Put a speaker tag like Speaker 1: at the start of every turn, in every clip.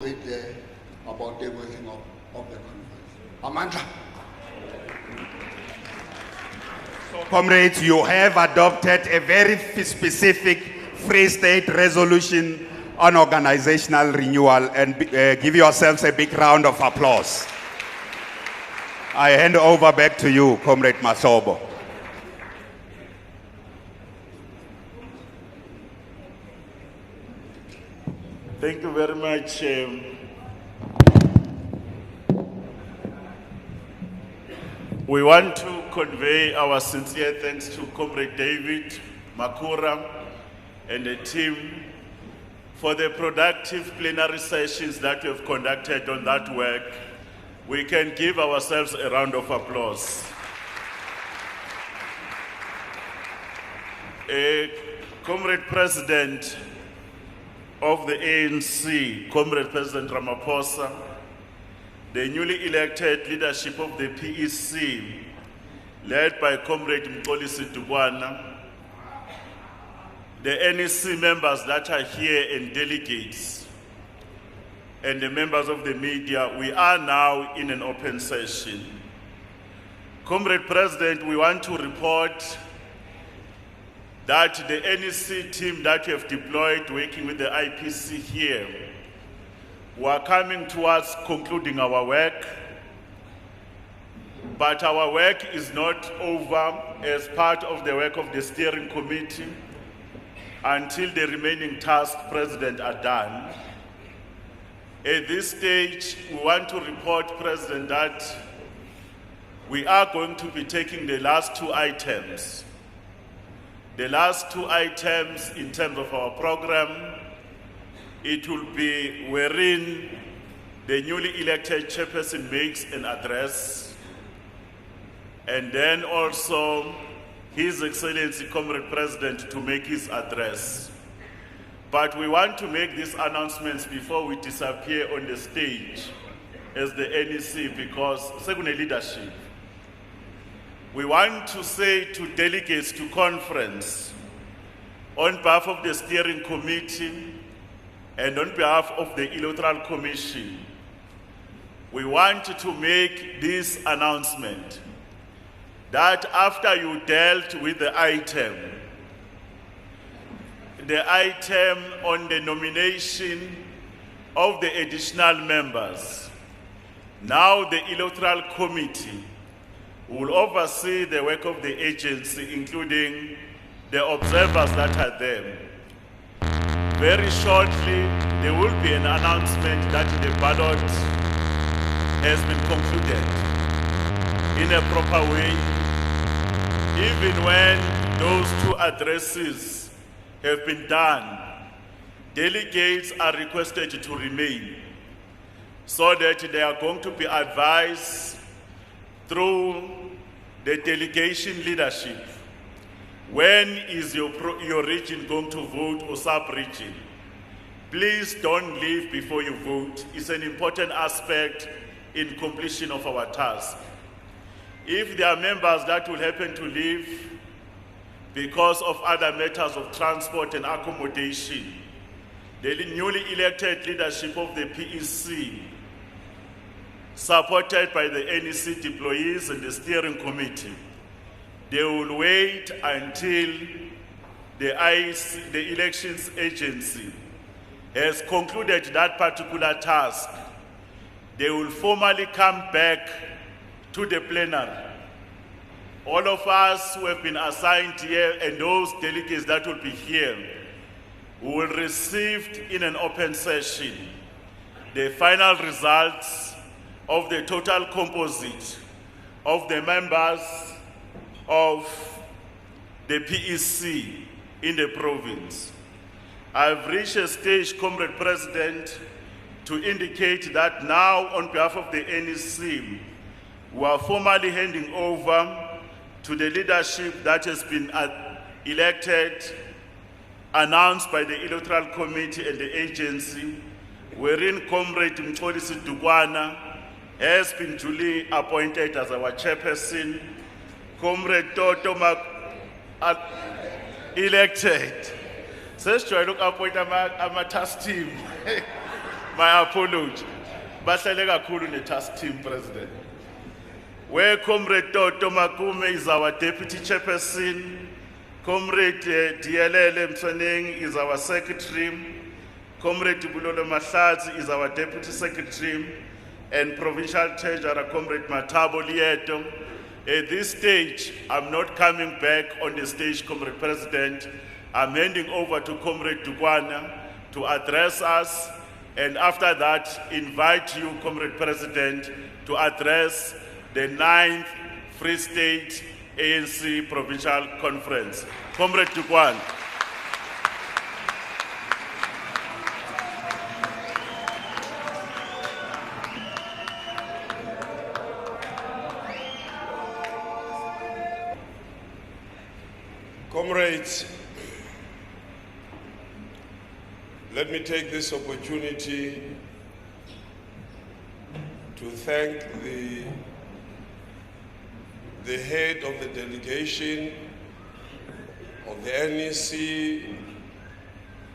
Speaker 1: there about the working of the conference. Amandla.
Speaker 2: Comrades, you have adopted a very specific Free State resolution on organizational renewal, and give yourselves a big round of applause. I hand over back to you, Comrade Masobo.
Speaker 3: Thank you very much. We want to convey our sincere thanks to Comrade David Makura and the team for the productive plenary sessions that we have conducted on that work. We can give ourselves a round of applause. Comrade President of the ANC, Comrade President Ramaphosa, the newly elected leadership of the PEC, led by Comrade Mxolisi Dukwana, the NEC members that are here and delegates, and the members of the media, we are now in an open session. Comrade President, we want to report that the NEC team that we have deployed working with the IPC here, we are coming towards concluding our work, but our work is not over as part of the work of the steering committee until the remaining tasks, President, are done. At this stage, we want to report, President, that we are going to be taking the last two items. The last two items in terms of our program, it will be wherein the newly elected chairperson makes an address, and then also His Excellency Comrade President to make his address. But we want to make these announcements before we disappear on the stage as the NEC, because second leadership. We want to say to delegates to conference, on behalf of the steering committee and on behalf of the Electoral Commission, we want to make this announcement that after you dealt with the item on the nomination of the additional members, now the Electoral Committee will oversee the work of the agency, including the observers that are there. Very shortly, there will be an announcement that the ballot has been concluded in a proper way. Even when those two addresses have been done, delegates are requested to remain so that they are going to be advised through the delegation leadership. When is your region going to vote or sub-region? Please don't leave before you vote. It's an important aspect in completion of our task. If there are members that will happen to leave because of other matters of transport and accommodation, the newly elected leadership of the PEC, supported by the NEC deployees and the steering committee, they will wait until the elections agency has concluded that particular task. They will formally come back to the plenary. All of us who have been assigned here and those delegates that will be here will receive in an open session the final results of the total composite of the members of the PEC in the province. I've reached a stage, Comrade President, to indicate that now on behalf of the NEC, we are formally handing over to the leadership that has been elected, announced by the Electoral Committee and the agency, wherein Comrade Mxolisi Dukwana has been duly appointed as our chairperson, Comrade Toto elected. Says to look appoint a task team. My apology. Bahlele kakhulu ne-task team, President. Where Comrade Toto Makume is our Deputy Chairperson, Comrade DLL Mtswaneng is our Secretary, Comrade Bulolo Mahlatsi is our Deputy Secretary, and Provincial Treasurer Comrade Matabo Lieto. At this stage, I'm not coming back on the stage, Comrade President. I'm handing over to Comrade Dukwana to address us, and after that, invite you, Comrade President, to address the 9th Free State ANC Provincial Conference. Comrade Dukwana.
Speaker 4: Comrades, let me take this opportunity to thank the head of the delegation of the NEC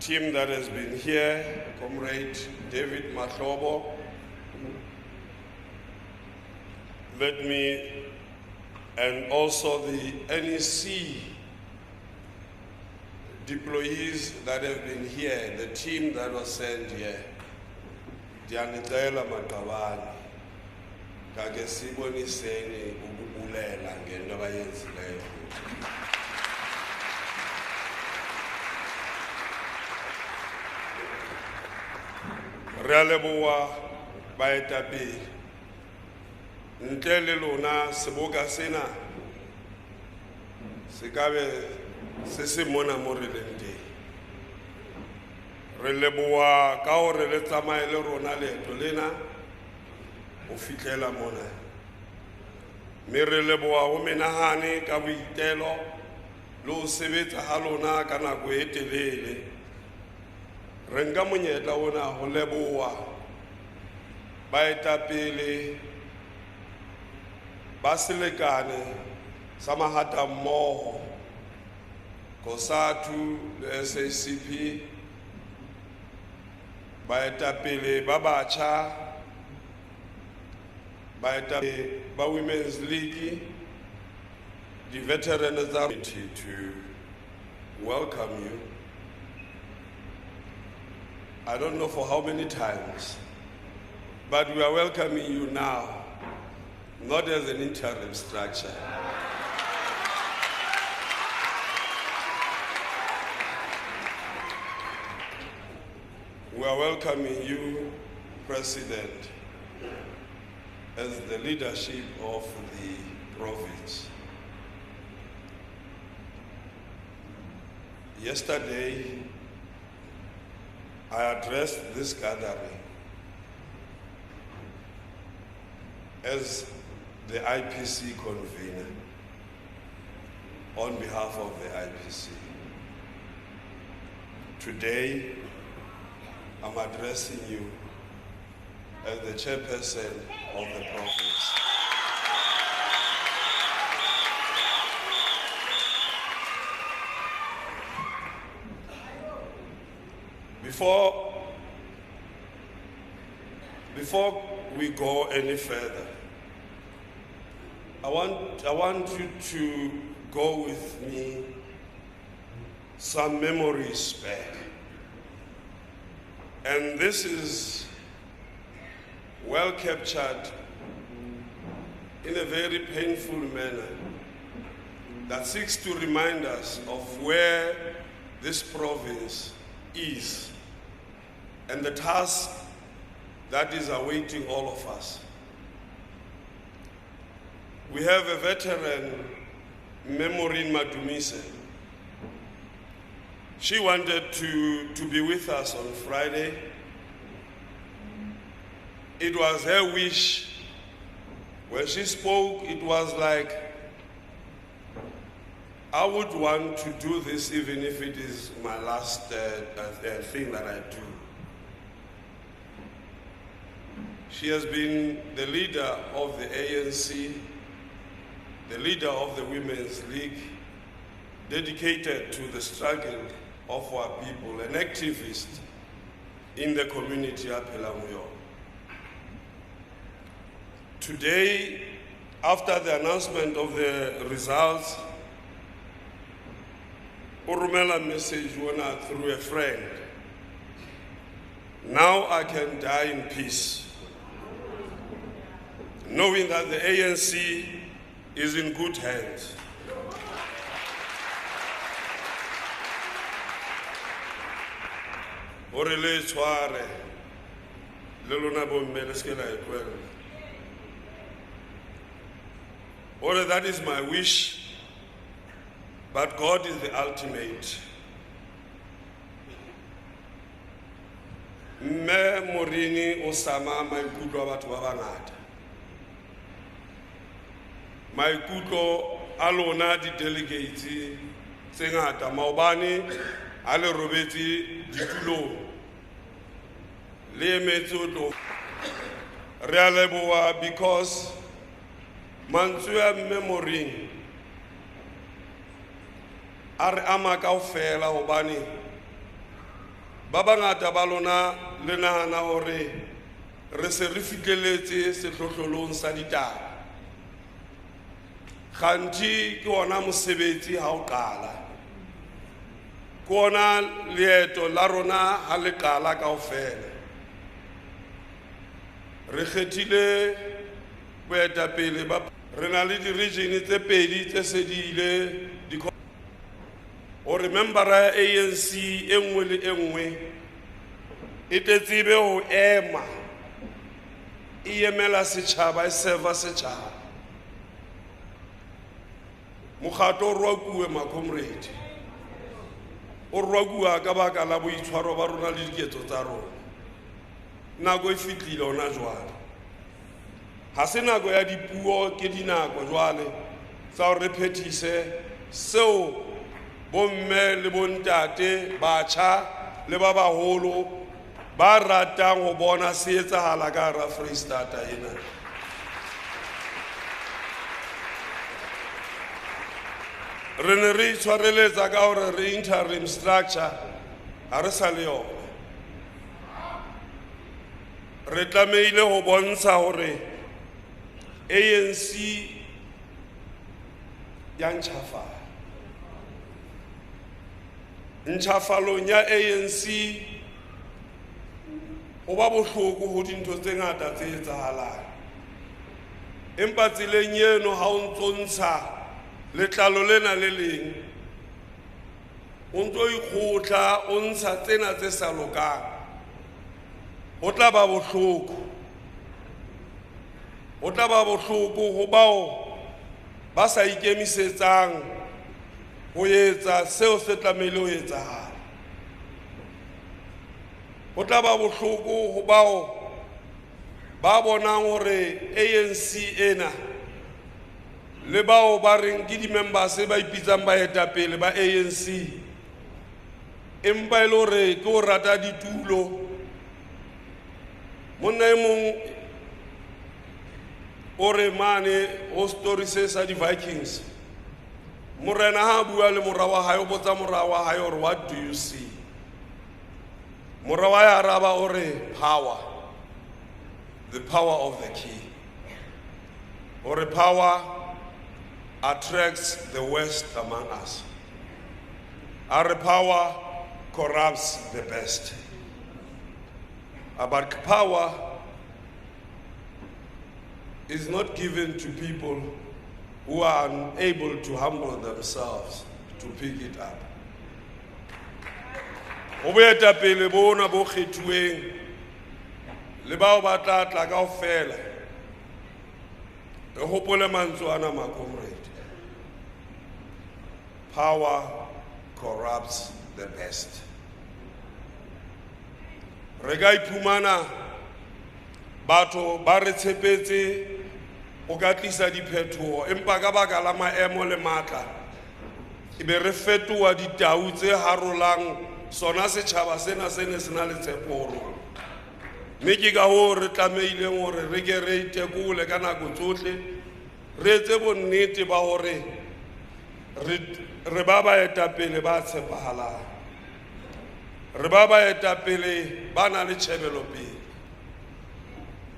Speaker 4: team that has been here, Comrade David Mahlobo. And also the NEC deployees that have been here, the team that was sent here. Dianitela Magavani, kake siboniseni ukubulela ngento abayenzileyo. Re a leboha baetapele. Ntle le lona seboka sena se kabe se se mona mo re leng teng. Re leboha ka hore le tsamaye le rona leeto lena ho fihlela mona. Mme re leboha ho menahane ka boitelo le ho sebetsa ha lona ka nako e telele. Re nka monyetla ona ho leboha baetapele ba selekane sa mahata mmoho COSATU le SACP, baetapele ba batjha, baetapele ba Women's League, the veterans are to welcome you. I don't know for how many times, but we are welcoming you now, not as an interim structure. We are welcoming you, President, as the leadership of the province. Yesterday, I addressed this gathering as the IPC convener on behalf of the IPC. Today, I'm addressing you as the chairperson of the province. Before we go any further, I want you to go with me some memories back. And this is well captured in a very painful manner that seeks to remind us of where this province is and the task that is awaiting all of us. We have a veteran, Maureen Madumise. She wanted to be with us on Friday. It was her wish. When she spoke, it was like, I would want to do this even if it is my last thing that I do. She has been the leader of the ANC, the leader of the Women's League, dedicated to the struggle of our people, an activist in the community ya phelang ho yona. Today, after the announcement of the results, o romela message wona through a friend. Now I can die in peace, knowing that the ANC is in good hands. Ore le tshware le lona bomme le ske la ekwela. Ore that is my wish, but God is the ultimate. Mme Morini o sama maikutlo a batho ba bangata. Maikutlo a lona di-delegates tse ngata maobane a le robetse ditulong le emetse o tlo. Re a leboha because mantswe a Mme Morini a re ama kaofela hobane ba bangata ba lona le nahana hore re se re fihlelletse sehlohlolong sa ditaba. Kganthi ke ona mosebetsi ha o qala, ke ona leeto la rona ha le qala kaofela. Re kgethile boetapele ba re na le di-region tse pedi tse se di ile o remembera ANC e nngwe le e nngwe e tsebe ho ema e emela setjhaba e serva setjhaba. Mokgatlo o rwakuwe ma comrade, o rwakuwa ka baka la boitshwaro ba rona le diketso tsa rona. Nako e fitlile hona jwale, ha se nako ya dipuo, ke dinako jwale tsa hore re phethise seo bomme le bontate batjha le ba baholo ba ratang ho bona se etsahala ka hara Freistata ena. Re ne re itshwareletsa ka hore re interim structure ha re sa le yona. Re tlameile ho bontsha hore ANC ya ntjhafala. Ntjhafalong ya ANC ho ba bohloko ho dintho tse ngata tse etsahalang. Empa tseleng eno ha o ntso letlalo lena le leng o ntso ikgotla o ntsha tsena tse sa lokang, ho tla ba bohloko. Ho tla ba bohloko ho bao ba sa ikemisetsang ho etsa seo se tlamehile ho etsahala. Ho tla ba bohloko ho bao ba bonang hore ANC ena le bao ba reng ke di-members ba ipitsang baetapele ba ANC empa e le hore ke o rata ditulo. Monna e mong o re mane o story se sa di-Vikings, morena ha bua le mora wa hae o botsa mora wa hae hore what do you see? Mora wa ya araba o re power, the power of the king. Or power attracts the worst among us. Our power corrupts the best. But power is not given to people who are unable to humble themselves to pick it up. O boetapele bona bo kgethuweng le bao ba tla tla kaofela re hopole mantswe ana ma comrade. Power corrupts the best. Re ga iphumana batho ba re tshepetse o ka tlisa diphetoho empa ka baka la maemo le matla e be re fetoha ditau tse harolang sona setjhaba sena se ne se na le tshepo. Mme ke ka hoo re tlameileng hore re ke re itekole ka nako tsohle re etse bonnete ba hore re ba baetapele ba tshepahalang. re ba baetapele ba na le tjhebelopele.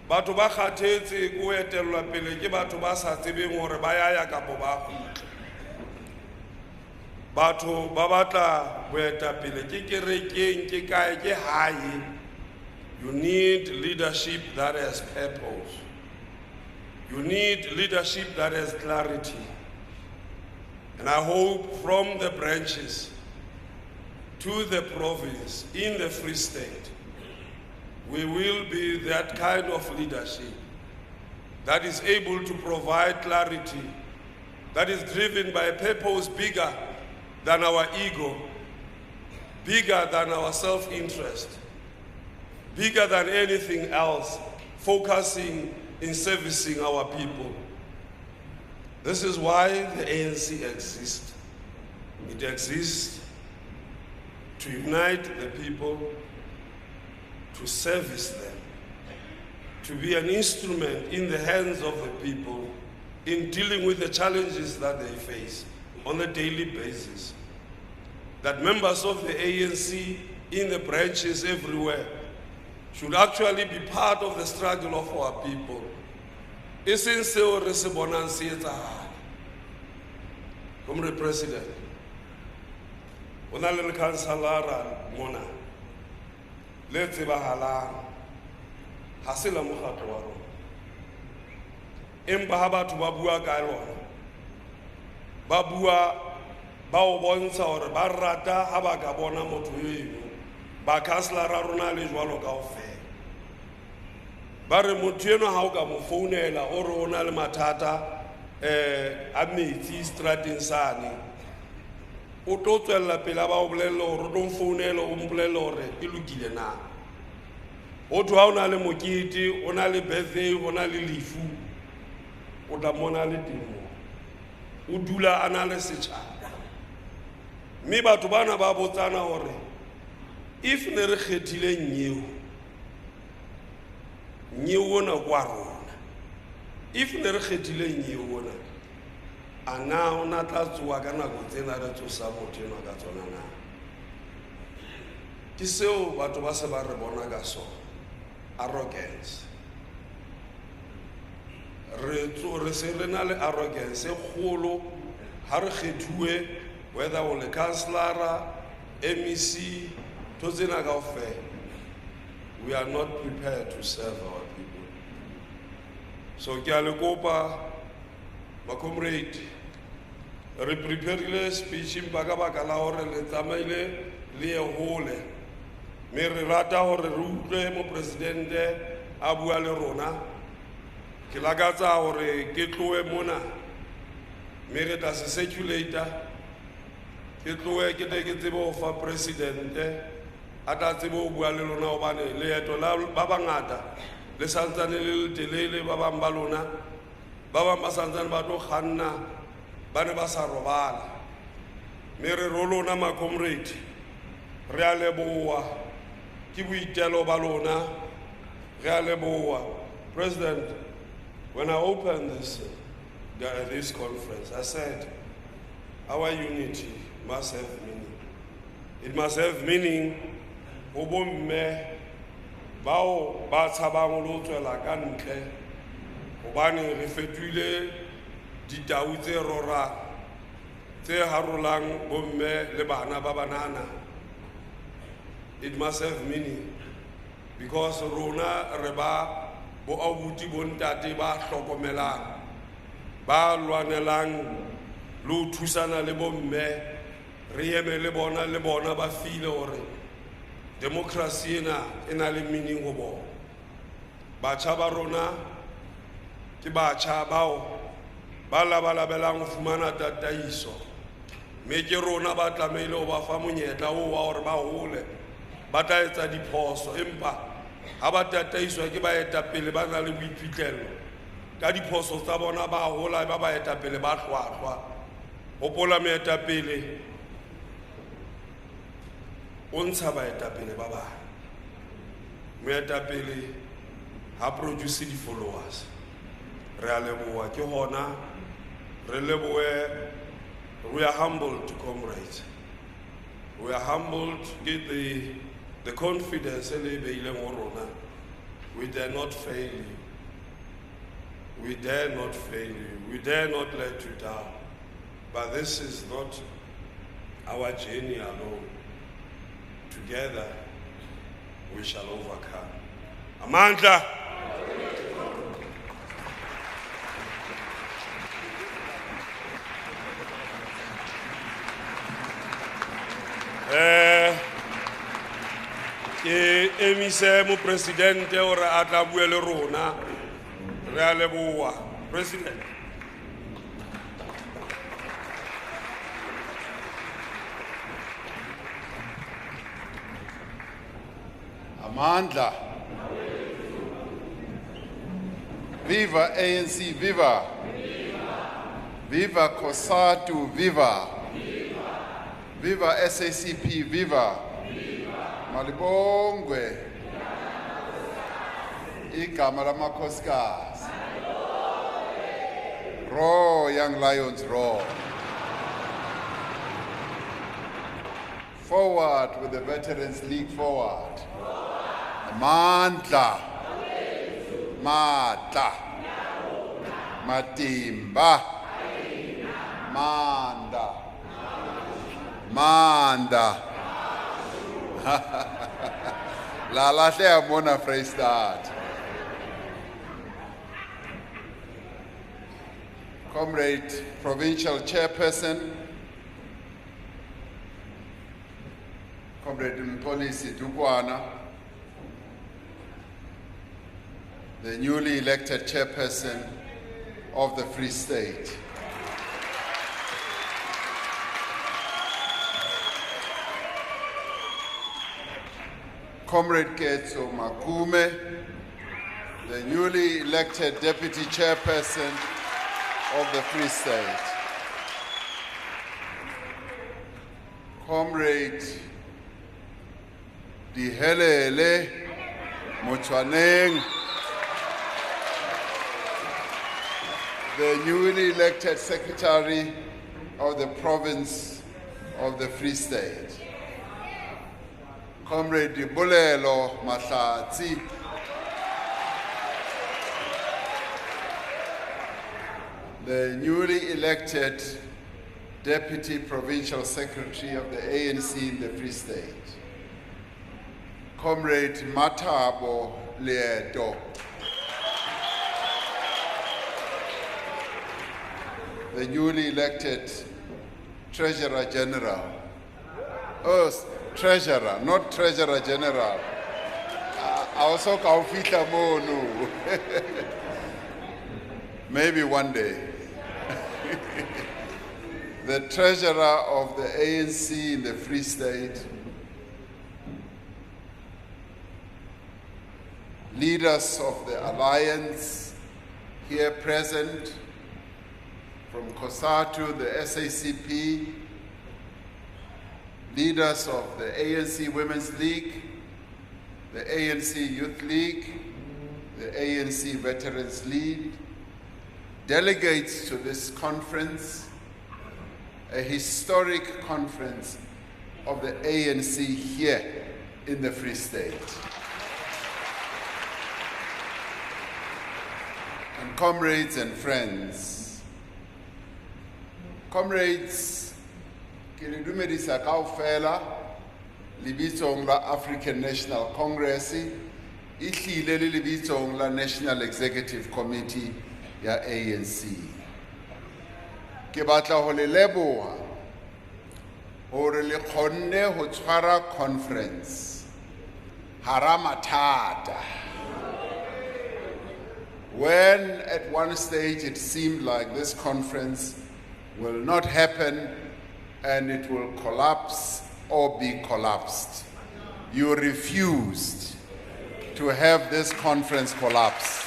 Speaker 4: Batho ba kgathetse ko etellwa pele ke batho ba sa tsebeng hore ba ya kapo ba kgutla. Batho ba batla boetapele ke kerekeng ke kae ke hae. You need leadership that has purpose. You need leadership that has clarity. And I hope from the branches to the province in the Free State, we will be that kind of leadership that is able to provide clarity, that is driven by a purpose bigger than our ego, bigger than our self-interest, bigger than anything else, focusing in servicing our people. This is why the ANC exists. It exists to unite the people, to service them, to be an instrument in the hands of the people in dealing with the challenges that they face on a daily basis. That members of the ANC in the branches everywhere should actually be part of the struggle of our people. Isn't so Comrade President, Honorable Councillor Mona, let's say Hasila Muhatwaro. Embahaba to Babua Gailon. Babua Bao Bonsa or Barata Habagabona Motu Bakasla Raruna Lijualo Gaufe. Bare Mutiano Hauga Mufune la Oronal Matata Amiti Stratinsani. Utoto la Pelaba Oblelo, Rodonfunelo, Umblelore, Ilugilena. Otu haunale mokiti, onale bethe, onale lifu, odamonale timo. Udula anale secha. Mi batho bana ba botsana hore if ne re kgethile nyeo na kwa rona. If ne re kgethile nyeo na ana ona tla tsoa ka nako tsena re tsosa motho eno ka tsona na. Ke seo batho ba se ba re bona ka sona. Arrogance. Re se re na le arrogance e kgolo ha re kgethuwe whether o le councillor, MEC, to tsena kaofela. We are not prepared to serve our people. So ke a le kopa ba comrade re preparile speech mpa ka baka la hore le tsamaile le e hole. Me re rata hore re utlwe mo presidente a bua le rona. Ke lakatsa hore ke tloe mona me re tla se circulator ke tloe ke ke tsebe ho fa presidente a tla tsebe ho bua le lona hobane leeto la ba bangata le santsane le telele ba bang ba lona ba bang ba santsane ba tlo kganna ba ne ba sa robala. Me re ro lona ma comrade re a leboha ke boitelo ba lona re a leboha. President, when I opened this conference, I said our unity must have meaning. It must have meaning ho bomme bao ba tshabang lo tswela ka ntle hobane re fetile ditau tse rora tse harolang bomme le bana ba banana. It must have meaning because rona re ba bo abuti bontate ba hlokomelang ba lwanelang lo thusana le bomme re eme le bona ba file hore democracy ena le meaning ho bona. Batjha ba rona ke batjha bao ba labalabelang ho fumana tataiso. Me ke rona ba tlameile ho ba fa monyetla o wa hore ba hole ba tla etsa diphoso empa ha ba tataiswa ke baetapele ba na le boiphihlelo ka diphoso tsa bona ba hola ba baetapele ba hlwahlwa. Hopola moetapele o ntsha baetapele ba bang. Moetapele ha produce di-followers. Re a leboha ke hona re lebohe. We are humbled, comrades. We are humbled with the confidence we dare not fail you. We dare not fail you. We dare not let you down. But this is not our journey alone. Together, we shall overcome. Amandla. Ke emise mo presidente ore a tla bua le rona re a leboha president.
Speaker 5: Amandla. Viva ANC, viva. Viva COSATU, viva. Viva SACP, viva. Malibongwe. Igama lamakhosikazi. Roar, young lions, roar. Forward with the Veterans League, forward. Mandla. Matla. Matimba. Manda. Manda. La lahle amona Freystad. Comrade Provincial Chairperson, Comrade Mpolisi Dukwana, the newly elected Chairperson of the Free State. Comrade Ketso Makume, the newly elected Deputy Chairperson of the Free State. Comrade Dihelele Mochwaneng, the newly elected Secretary of the Province of the Free State. Comrade Bulelo Mahlatsi, the newly elected Deputy Provincial Secretary of the ANC in the Free State. Comrade Matabo Leedo, the newly elected Treasurer General. Oh, Treasurer, not Treasurer General. I also kaufita monu. Maybe one day. The Treasurer of the ANC in the Free State, leaders of the Alliance here present, from COSATU, the SACP, leaders of the ANC Women's League, the ANC Youth League, the ANC Veterans League, delegates to this conference, a historic conference of the ANC here in the Free State. And comrades and friends, comrades, ke le dumedisa kaofela lebitsong la African National Congress, ihlile le lebitsong la National Executive Committee ya ANC. Ke batla ho le leboha hore le kgonne ho tshwara conference hara mathata. When at one stage it seemed like this conference will not happen and it will collapse or be collapsed, you refused to have this conference collapse.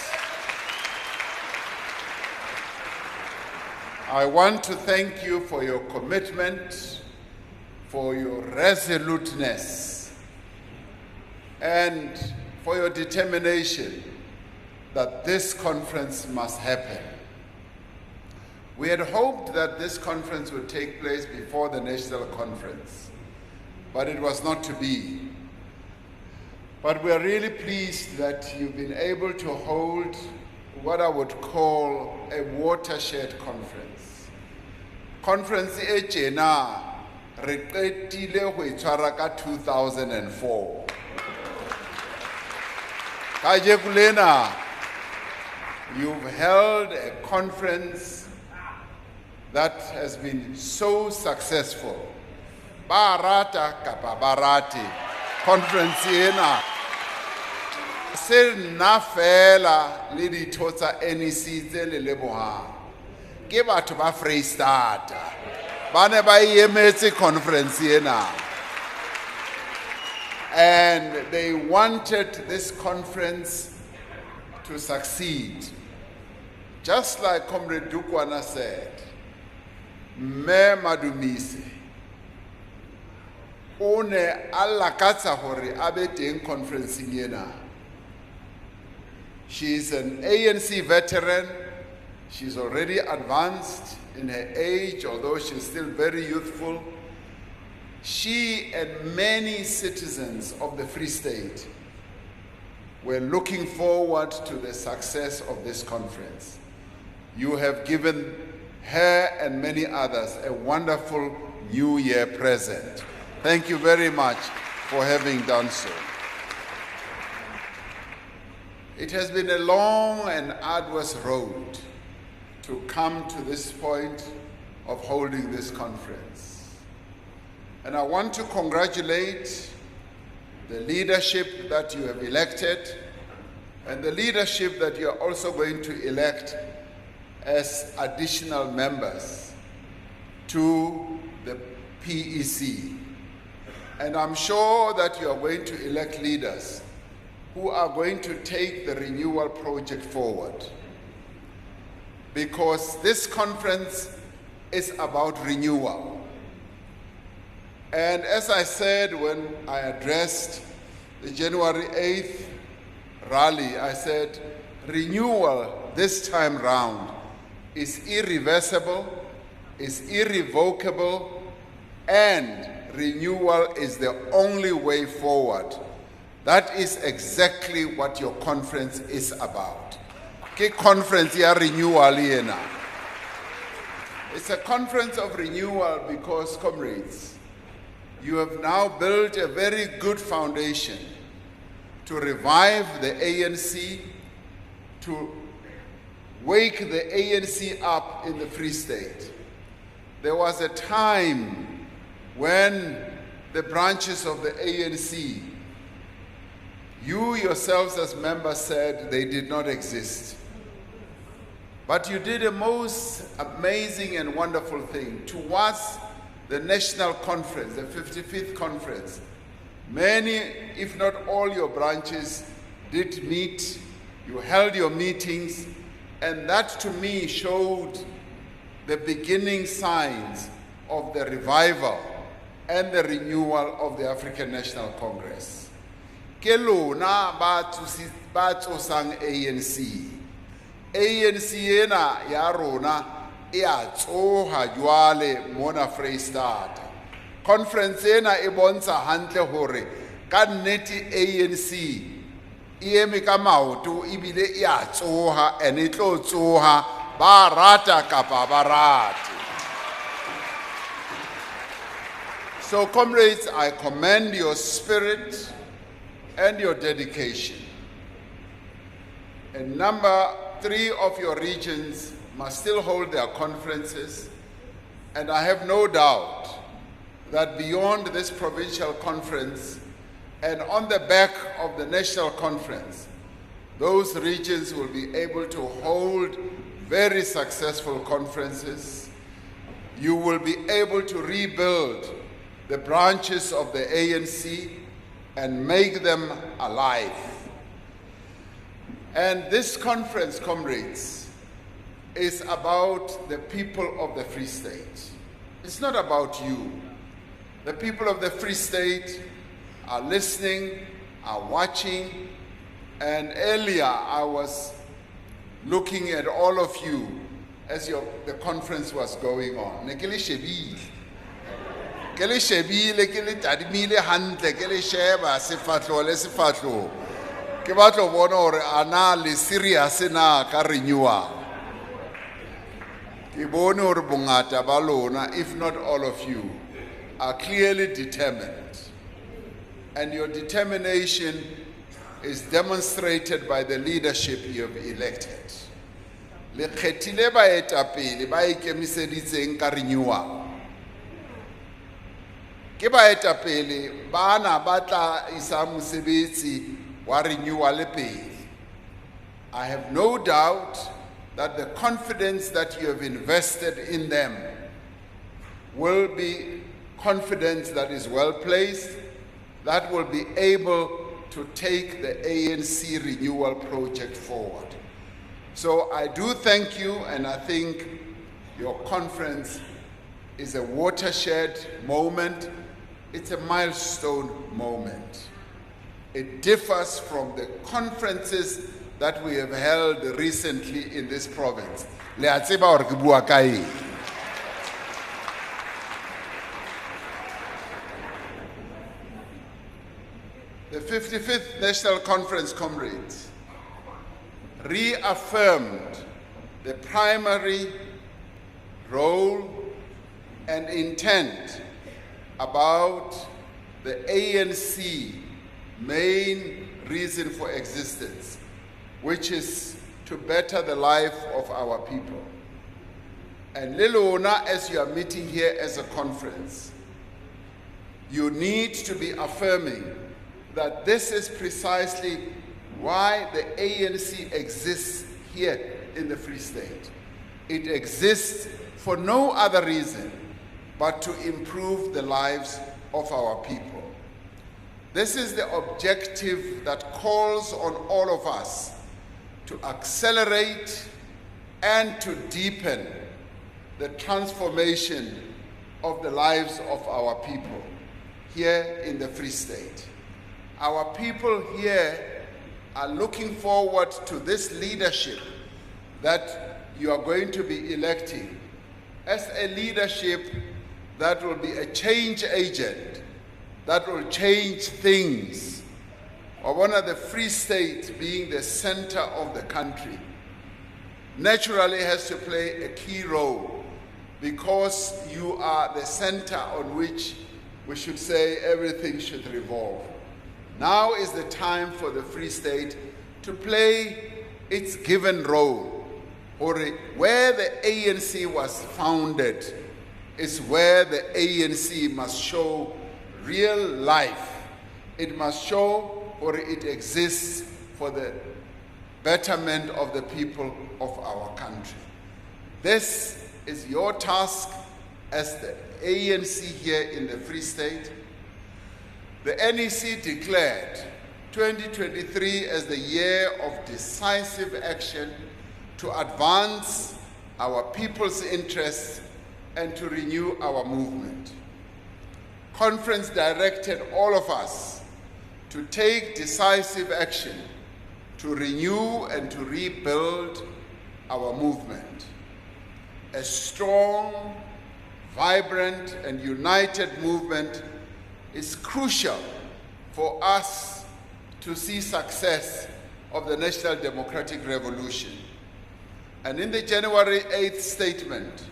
Speaker 5: I want to thank you for your commitment, for your resoluteness, and for your determination that this conference must happen. We had hoped that this conference would take place before the national conference, but it was not to be. But we are really pleased that you've been able to hold what I would call a watershed conference. Conference e tjena re qetile ho e tshwara ka 2004. Kajeko lena, you've held a conference that has been so successful. Barata kapa barati conference ena. Se nna fela le ditho tsa NEC tse le lebohang ke batho ba Freistata ba ne ba emetse conference ena, and they wanted this conference to succeed. Just like Comrade Dukwana said, Me Madumise o ne a lakatsa hore a be teng conferenceng ena. She is an ANC veteran. She's already advanced in her age, although she's still very youthful. She and many citizens of the Free State were looking forward to the success of this conference. You have given her and many others a wonderful New Year present. Thank you very much for having done so. It has been a long and arduous road to come to this point of holding this conference. And I want to congratulate the leadership that you have elected and the leadership that you are also going to elect as additional members to the PEC. And I'm sure that you are going to elect leaders who are going to take the renewal project forward. Because this conference is about renewal. And as I said when I addressed the January 8th rally, I said, renewal this time round is irreversible, is irrevocable, and renewal is the only way forward. That is exactly what your conference is about. Ke conference ya renewal yena. It's a conference of renewal because, comrades, you have now built a very good foundation to revive the ANC, to wake the ANC up in the Free State. There was a time when the branches of the ANC, you yourselves as members said they did not exist. But you did a most amazing and wonderful thing. Towards the national conference, the 55th conference, many, if not all your branches did meet, you held your meetings, and that to me showed the beginning signs of the revival and the renewal of the African National Congress. Ke lona ba tsosang ANC. ANC ena ya rona e a tsoha jwale mona Freistata. Conference ena e bontsha hantle hore ka nnete ANC e eme ka maoto ebile e a tsoha, and e tlo tsoha ba rata kapa ba rate. So comrades, I commend your spirit and your dedication. And number 3 of your regions must still hold their conferences, and I have no doubt that beyond this provincial conference and on the back of the national conference, those regions will be able to hold very successful conferences. You will be able to rebuild the branches of the ANC and make them alive. And this conference, comrades, is about the people of the Free State. It's not about you. The people of the Free State are listening, are watching, and earlier I was looking at all of you as the conference was going on. ke le shebile ke le tadimile hantle ke le sheba sefatlo le sefatlo ke batlo bona hore ana le serious na ka renewal. Ke bone hore bongata ba lona, if not all of you, are clearly determined, and your determination is demonstrated by the leadership you have elected. Le kgethile baetapele ba ikemiseditseng ka renewal. Ke baetapele bana ba tla isa mosebetsi wa renewal pele. I have no doubt that the confidence that you have invested in them will be confidence that is well placed, that will be able to take the ANC renewal project forward. So I do thank you, and I think your conference is a watershed moment. It's a milestone moment. It differs from the conferences that we have held recently in this province. Le a tseba hore ke bua ka eng? The 55th National Conference, comrades, reaffirmed the primary role and intent about the ANC main reason for existence, which is to better the life of our people. And Lilona, as you are meeting here as a conference, you need to be affirming that this is precisely why the ANC exists here in the Free State. It exists for no other reason but to improve the lives of our people. This is the objective that calls on all of us to accelerate and to deepen the transformation of the lives of our people here in the Free State. Our people here are looking forward to this leadership that you are going to be electing as a leadership that will be a change agent, that will change things. One of the Free State being the center of the country naturally has to play a key role because you are the center on which we should say everything should revolve. Now is the time for the Free State to play its given role, or where the ANC was founded is where the ANC must show real life. It must show, or it exists for the betterment of the people of our country. This is your task as the ANC here in the Free State. The NEC declared 2023 as the year of decisive action to advance our people's interests and to renew our movement. Conference directed all of us to take decisive action to renew and to rebuild our movement. A strong, vibrant, and united movement is crucial for us to see success of the National Democratic Revolution. And in the January 8th statement,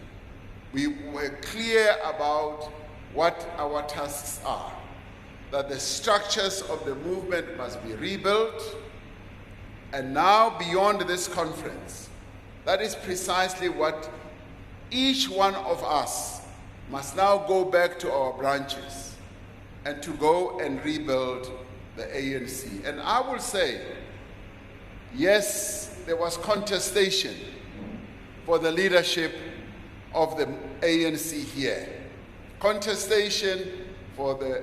Speaker 5: we were clear about what our tasks are, that the structures of the movement must be rebuilt. And now, beyond this conference, that is precisely what each one of us must now go back to our branches and to go and rebuild the ANC. And I will say, yes, there was contestation for the leadership of the ANC here. Contestation for the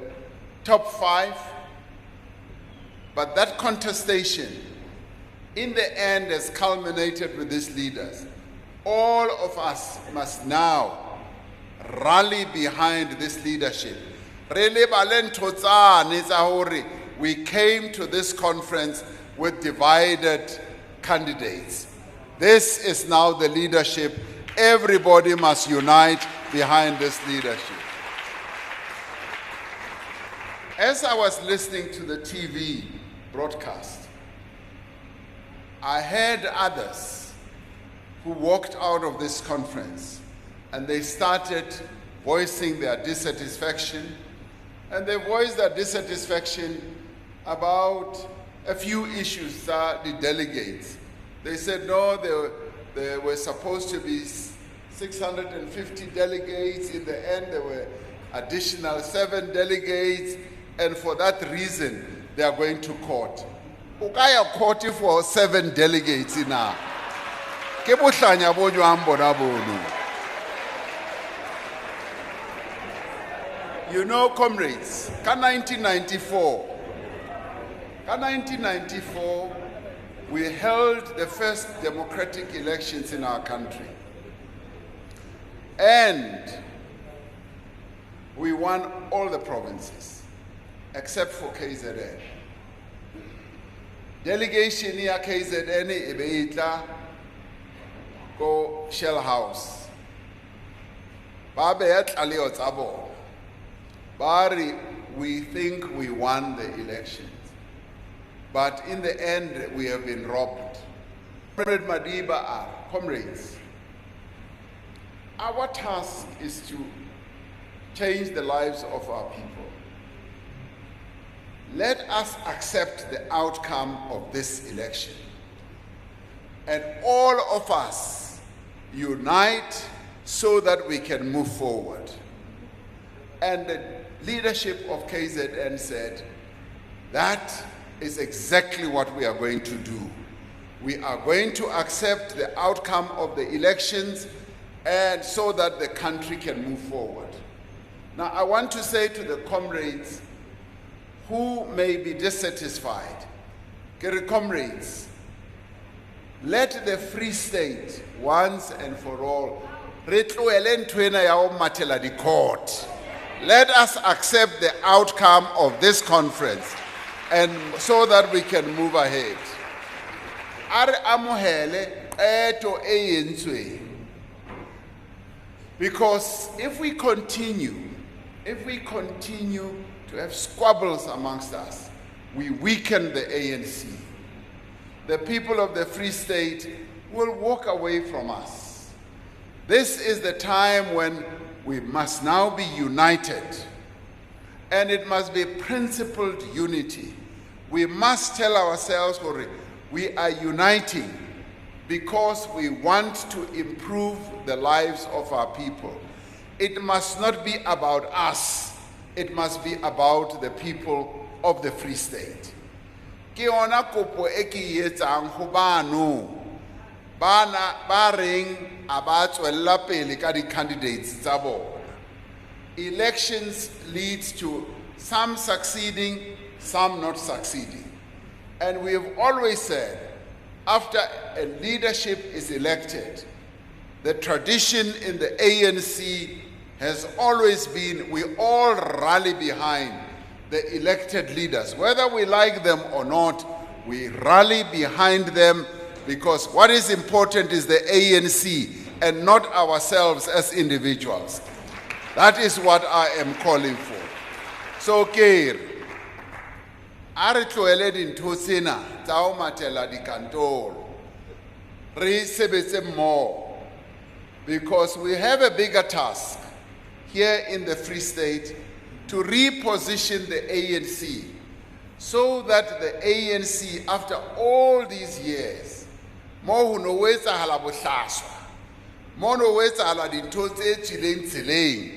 Speaker 5: top 5, but that contestation in the end has culminated with these leaders. All of us must now rally behind this leadership. We came to this conference with divided candidates. This is now the leadership. Everybody must unite behind this leadership. as I was listening to the TV broadcast, I heard others who walked out of this conference and they started voicing their dissatisfaction, and they voiced their dissatisfaction about a few issues that the delegates. They said, no, there were supposed to be 650 delegates. In the end, there were additional 7 delegates, and for that reason, they are going to court. Ukaya court for 7 delegates ina. Ke bohlanya bo nyambo na bono. You know, comrades, ka 1994, we held the first democratic elections in our country. And we won all the provinces, except for KZN. Delegation ya KZN ibeitla go Shell House. Babe yatlaliyo tsabo. Bari, we think we won the elections. But in the end, we have been robbed. Comrade Madiba, comrades, our task is to change the lives of our people. Let us accept the outcome of this election. And all of us unite so that we can move forward. And the leadership of KZN said, that is exactly what we are going to do. We are going to accept the outcome of the elections, and so that the country can move forward. Now, I want to say to the comrades who may be dissatisfied, comrades, let the Free State, once and for all, let us accept the outcome of this conference, and so that we can move ahead. Because if we continue to have squabbles amongst us, we weaken the ANC. The people of the Free State will walk away from us. This is the time when we must now be united, and it must be principled unity. We must tell ourselves we are uniting because we want to improve the lives of our people. It must not be about us. It must be about the people of the Free State. Ke ona kopo e ke etsang ho bano bana ba reng a ba tswella pele ka di candidates tsa bona. Elections leads to some succeeding, some not succeeding. And we have always said, after a leadership is elected, the tradition in the ANC has always been we all rally behind the elected leaders. Whether we like them or not, we rally behind them, because what is important is the ANC and not ourselves as individuals. That is what I am calling for. So, Keir, are tloele dintho tsena tsa ho matela dikantoro. Re sebetse mmoho, because we have a bigger task here in the Free State to reposition the ANC so that the ANC, after all these years, mo no wetsa hala bohlaswa, mo no wetsa hala dintho tse tsileng,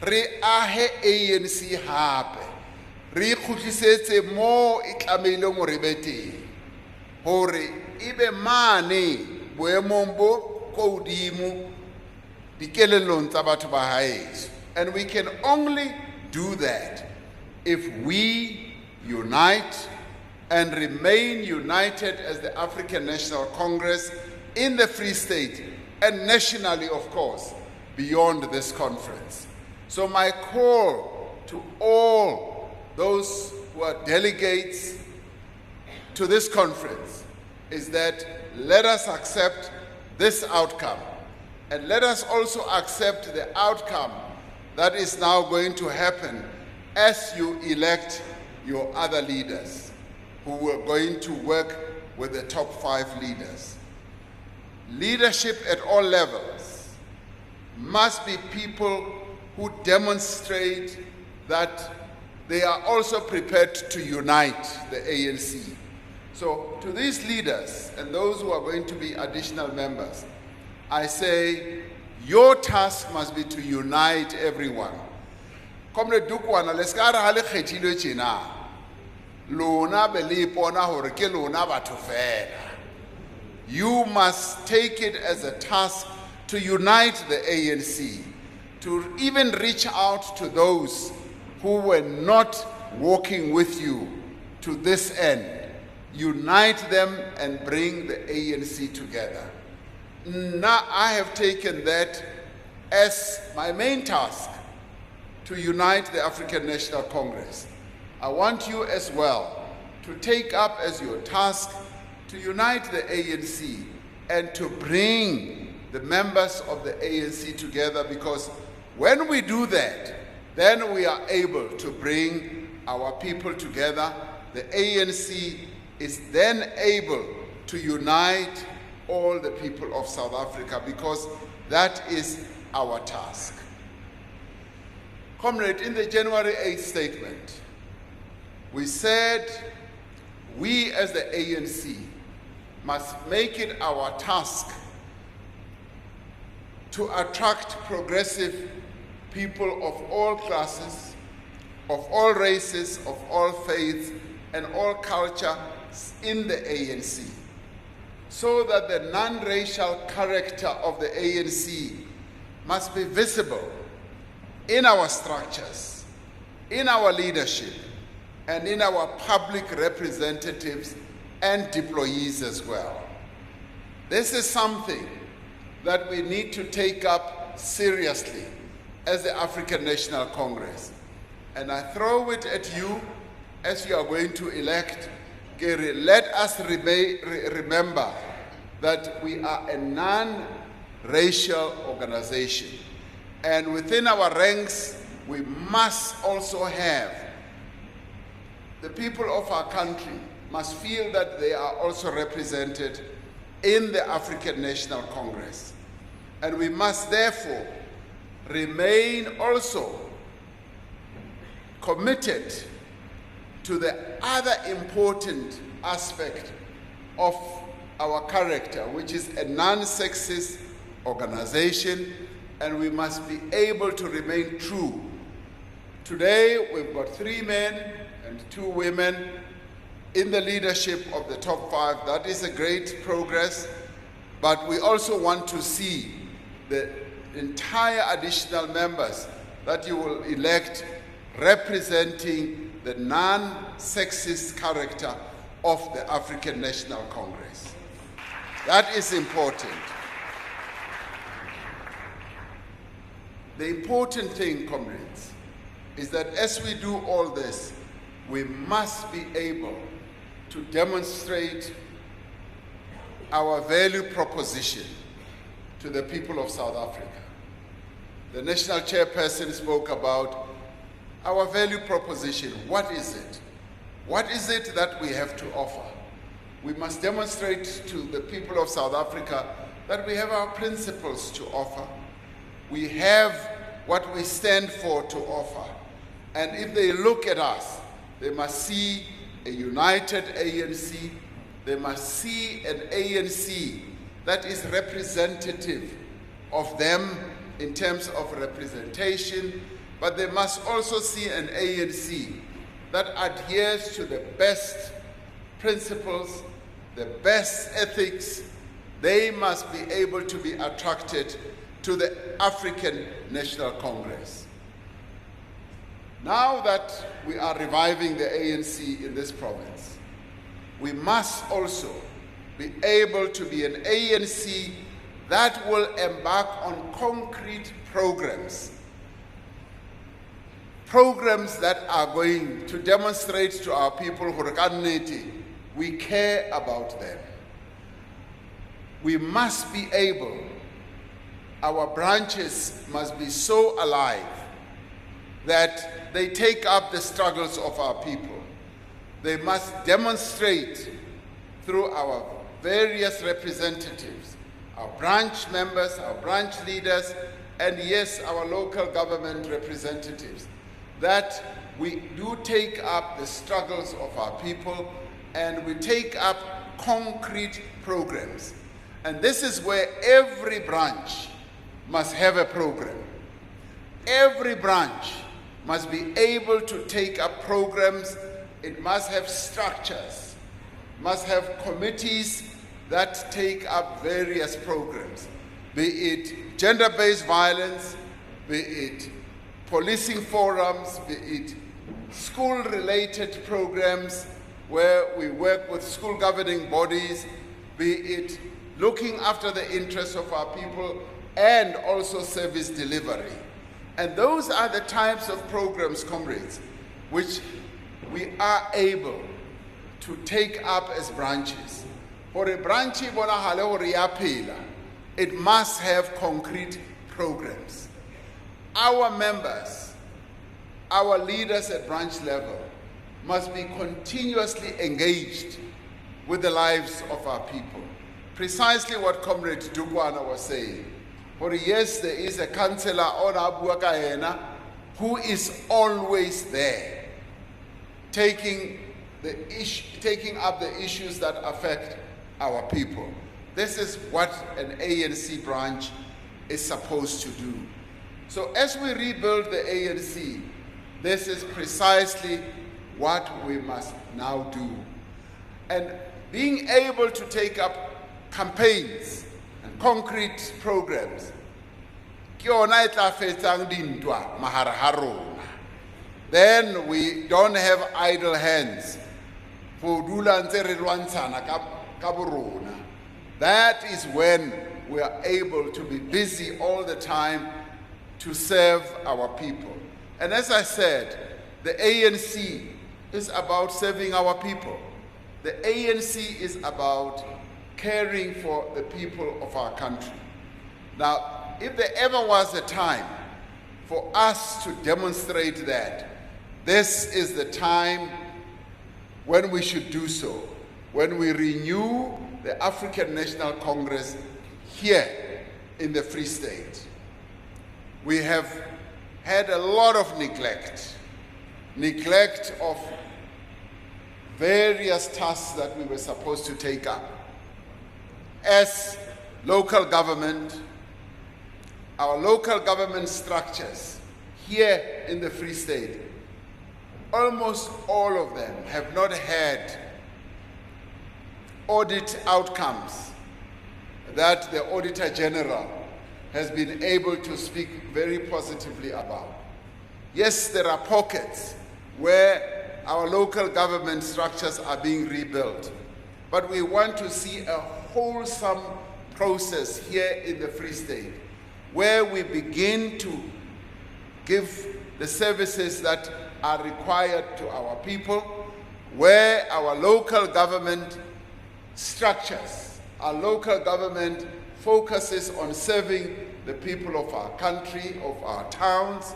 Speaker 5: re ahe ANC hape, re khutlisetse mo e tlameileng hore be teng, hore ibe mane boemong bo ko hodimo dikelellong tsa batho ba haeso. And we can only do that if we unite and remain united as the African National Congress in the Free State, and nationally, of course, beyond this conference. So my call to all those who are delegates to this conference is that let us accept this outcome, and let us also accept the outcome that is now going to happen as you elect your other leaders who are going to work with the top 5 leaders. Leadership at all levels must be people who demonstrate that they are also prepared to unite the ANC. So to these leaders and those who are going to be additional members, I say your task must be to unite everyone. Comrade Dukwana, leskara hale khetilo tjena. Lona be le ipona hore ke lona batho fela. You must take it as a task to unite the ANC, to even reach out to those who were not walking with you to this end. Unite them and bring the ANC together. Now I have taken that as my main task, to unite the African National Congress. I want you as well to take up as your task to unite the ANC and to bring the members of the ANC together, because when we do that, then we are able to bring our people together. The ANC is then able to unite all the people of South Africa, because that is our task. Comrade, in the January 8th statement, we said we as the ANC must make it our task to attract progressive people of all classes, of all races, of all faiths, and all cultures in the ANC, so that the non-racial character of the ANC must be visible in our structures, in our leadership, and in our public representatives and deployees as well. This is something that we need to take up seriously as the African National Congress. And I throw it at you as you are going to elect. Gary, let us remember that we are a non-racial organization. And within our ranks, we must also have the people of our country must feel that they are also represented in the African National Congress. And we must therefore remain also committed to the other important aspect of our character, which is a non-sexist organization, and we must be able to remain true. Today, we've got 3 men and 2 women in the leadership of the top 5. That is a great progress, but we also want to see the entire additional members that you will elect representing the non-sexist character of the African National Congress. That is important. The important thing, comrades, is that as we do all this, we must be able to demonstrate our value proposition to the people of South Africa. The national chairperson spoke about our value proposition. What is it? What is it that we have to offer? We must demonstrate to the people of South Africa that we have our principles to offer. We have what we stand for to offer. And if they look at us, they must see a united ANC. They must see an ANC that is representative of them in terms of representation, but they must also see an ANC that adheres to the best principles, the best ethics. They must be able to be attracted to the African National Congress. Now that we are reviving the ANC in this province, we must also be able to be an ANC that will embark on concrete programs that are going to demonstrate to our people who we care about them. We must be able, our branches must be so alive that they take up the struggles of our people. They must demonstrate through our various representatives, our branch members, our branch leaders, and yes, our local government representatives, that we do take up the struggles of our people and we take up concrete programs. And this is where every branch must have a program. Every branch must be able to take up programs. It must have structures, must have committees that take up various programs, be it gender-based violence, be it policing forums, be it school-related programs where we work with school governing bodies, be it looking after the interests of our people and also service delivery. And those are the types of programs, comrades, which we are able to take up as branches. For a branch, it must have concrete programs. Our members, our leaders at branch level, must be continuously engaged with the lives of our people. Precisely what Comrade Dukwana was saying. For yes, there is a councillor on Abu Kaena who is always there, taking up the issues that affect our people. This is what an ANC branch is supposed to do. So as we rebuild the ANC, this is precisely what we must now do. And being able to take up campaigns and concrete programs, then we don't have idle hands. That is when we are able to be busy all the time to serve our people. And as I said, the ANC is about serving our people. The ANC is about caring for the people of our country. Now, if there ever was a time for us to demonstrate that, this is the time when we should do so, when we renew the African National Congress here in the Free State. We have had a lot of neglect of various tasks that we were supposed to take up. As local government, our local government structures here in the Free State, almost all of them have not had audit outcomes that the Auditor General has been able to speak very positively about. Yes, there are pockets where our local government structures are being rebuilt, but we want to see a wholesome process here in the Free State where we begin to give the services that are required to our people, where our local government structures, our local government focuses on serving the people of our country, of our towns,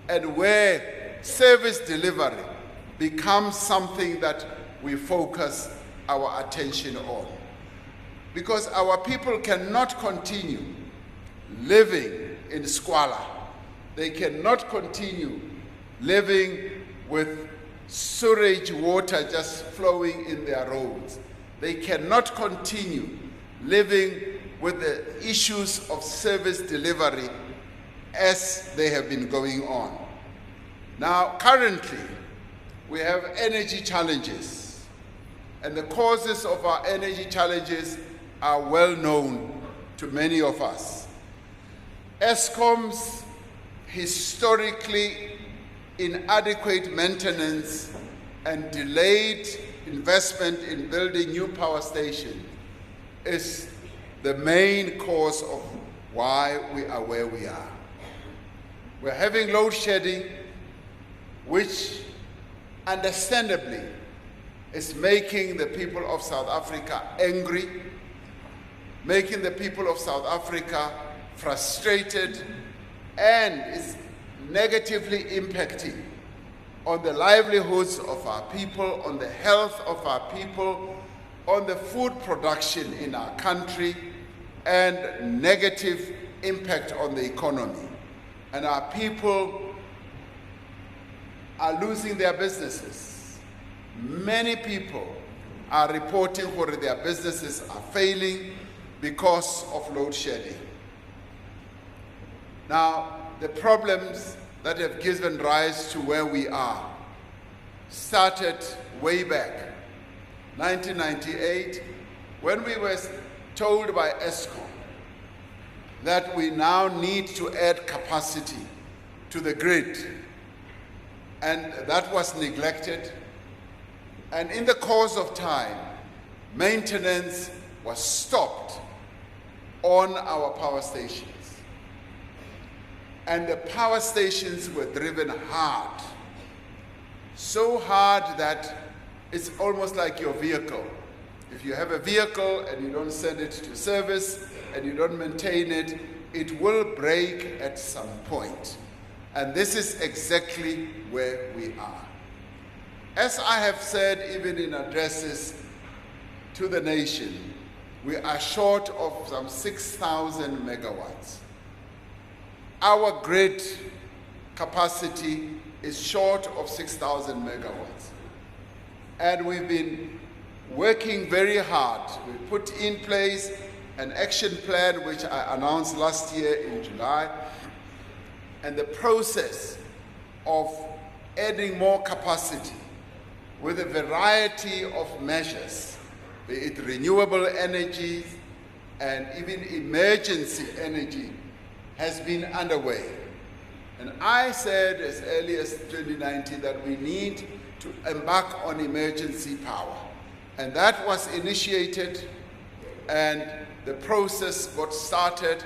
Speaker 5: and where service delivery becomes something that we focus our attention on. Because our people cannot continue living in squalor. They cannot continue living with sewage water just flowing in their roads. They cannot continue living with the issues of service delivery as they have been going on. Now, currently, we have energy challenges, and the causes of our energy challenges are well known to many of us. Eskom's historically inadequate maintenance and delayed investment in building new power stations is the main cause of why we are where we are. We're having load shedding, which understandably is making the people of South Africa angry, making the people of South Africa frustrated, and is negatively impacting on the livelihoods of our people, on the health of our people, on the food production in our country, and negative impact on the economy. And our people are losing their businesses. Many people are reporting where their businesses are failing because of load shedding. Now, the problems that have given rise to where we are started way back, 1998, when we were told by ESCOM that we now need to add capacity to the grid. And that was neglected. And in the course of time, maintenance was stopped on our power stations. And the power stations were driven hard. So hard that it's almost like your vehicle. If you have a vehicle and you don't send it to service and you don't maintain it, it will break at some point. And this is exactly where we are. As I have said, even in addresses to the nation, we are short of some 6,000 megawatts. Our grid capacity is short of 6,000 megawatts. And we've been working very hard. We put in place an action plan which I announced last year in July, and the process of adding more capacity with a variety of measures, be it renewable energy and even emergency energy, has been underway. And I said as early as 2019 that we need to embark on emergency power. And that was initiated, and the process got started,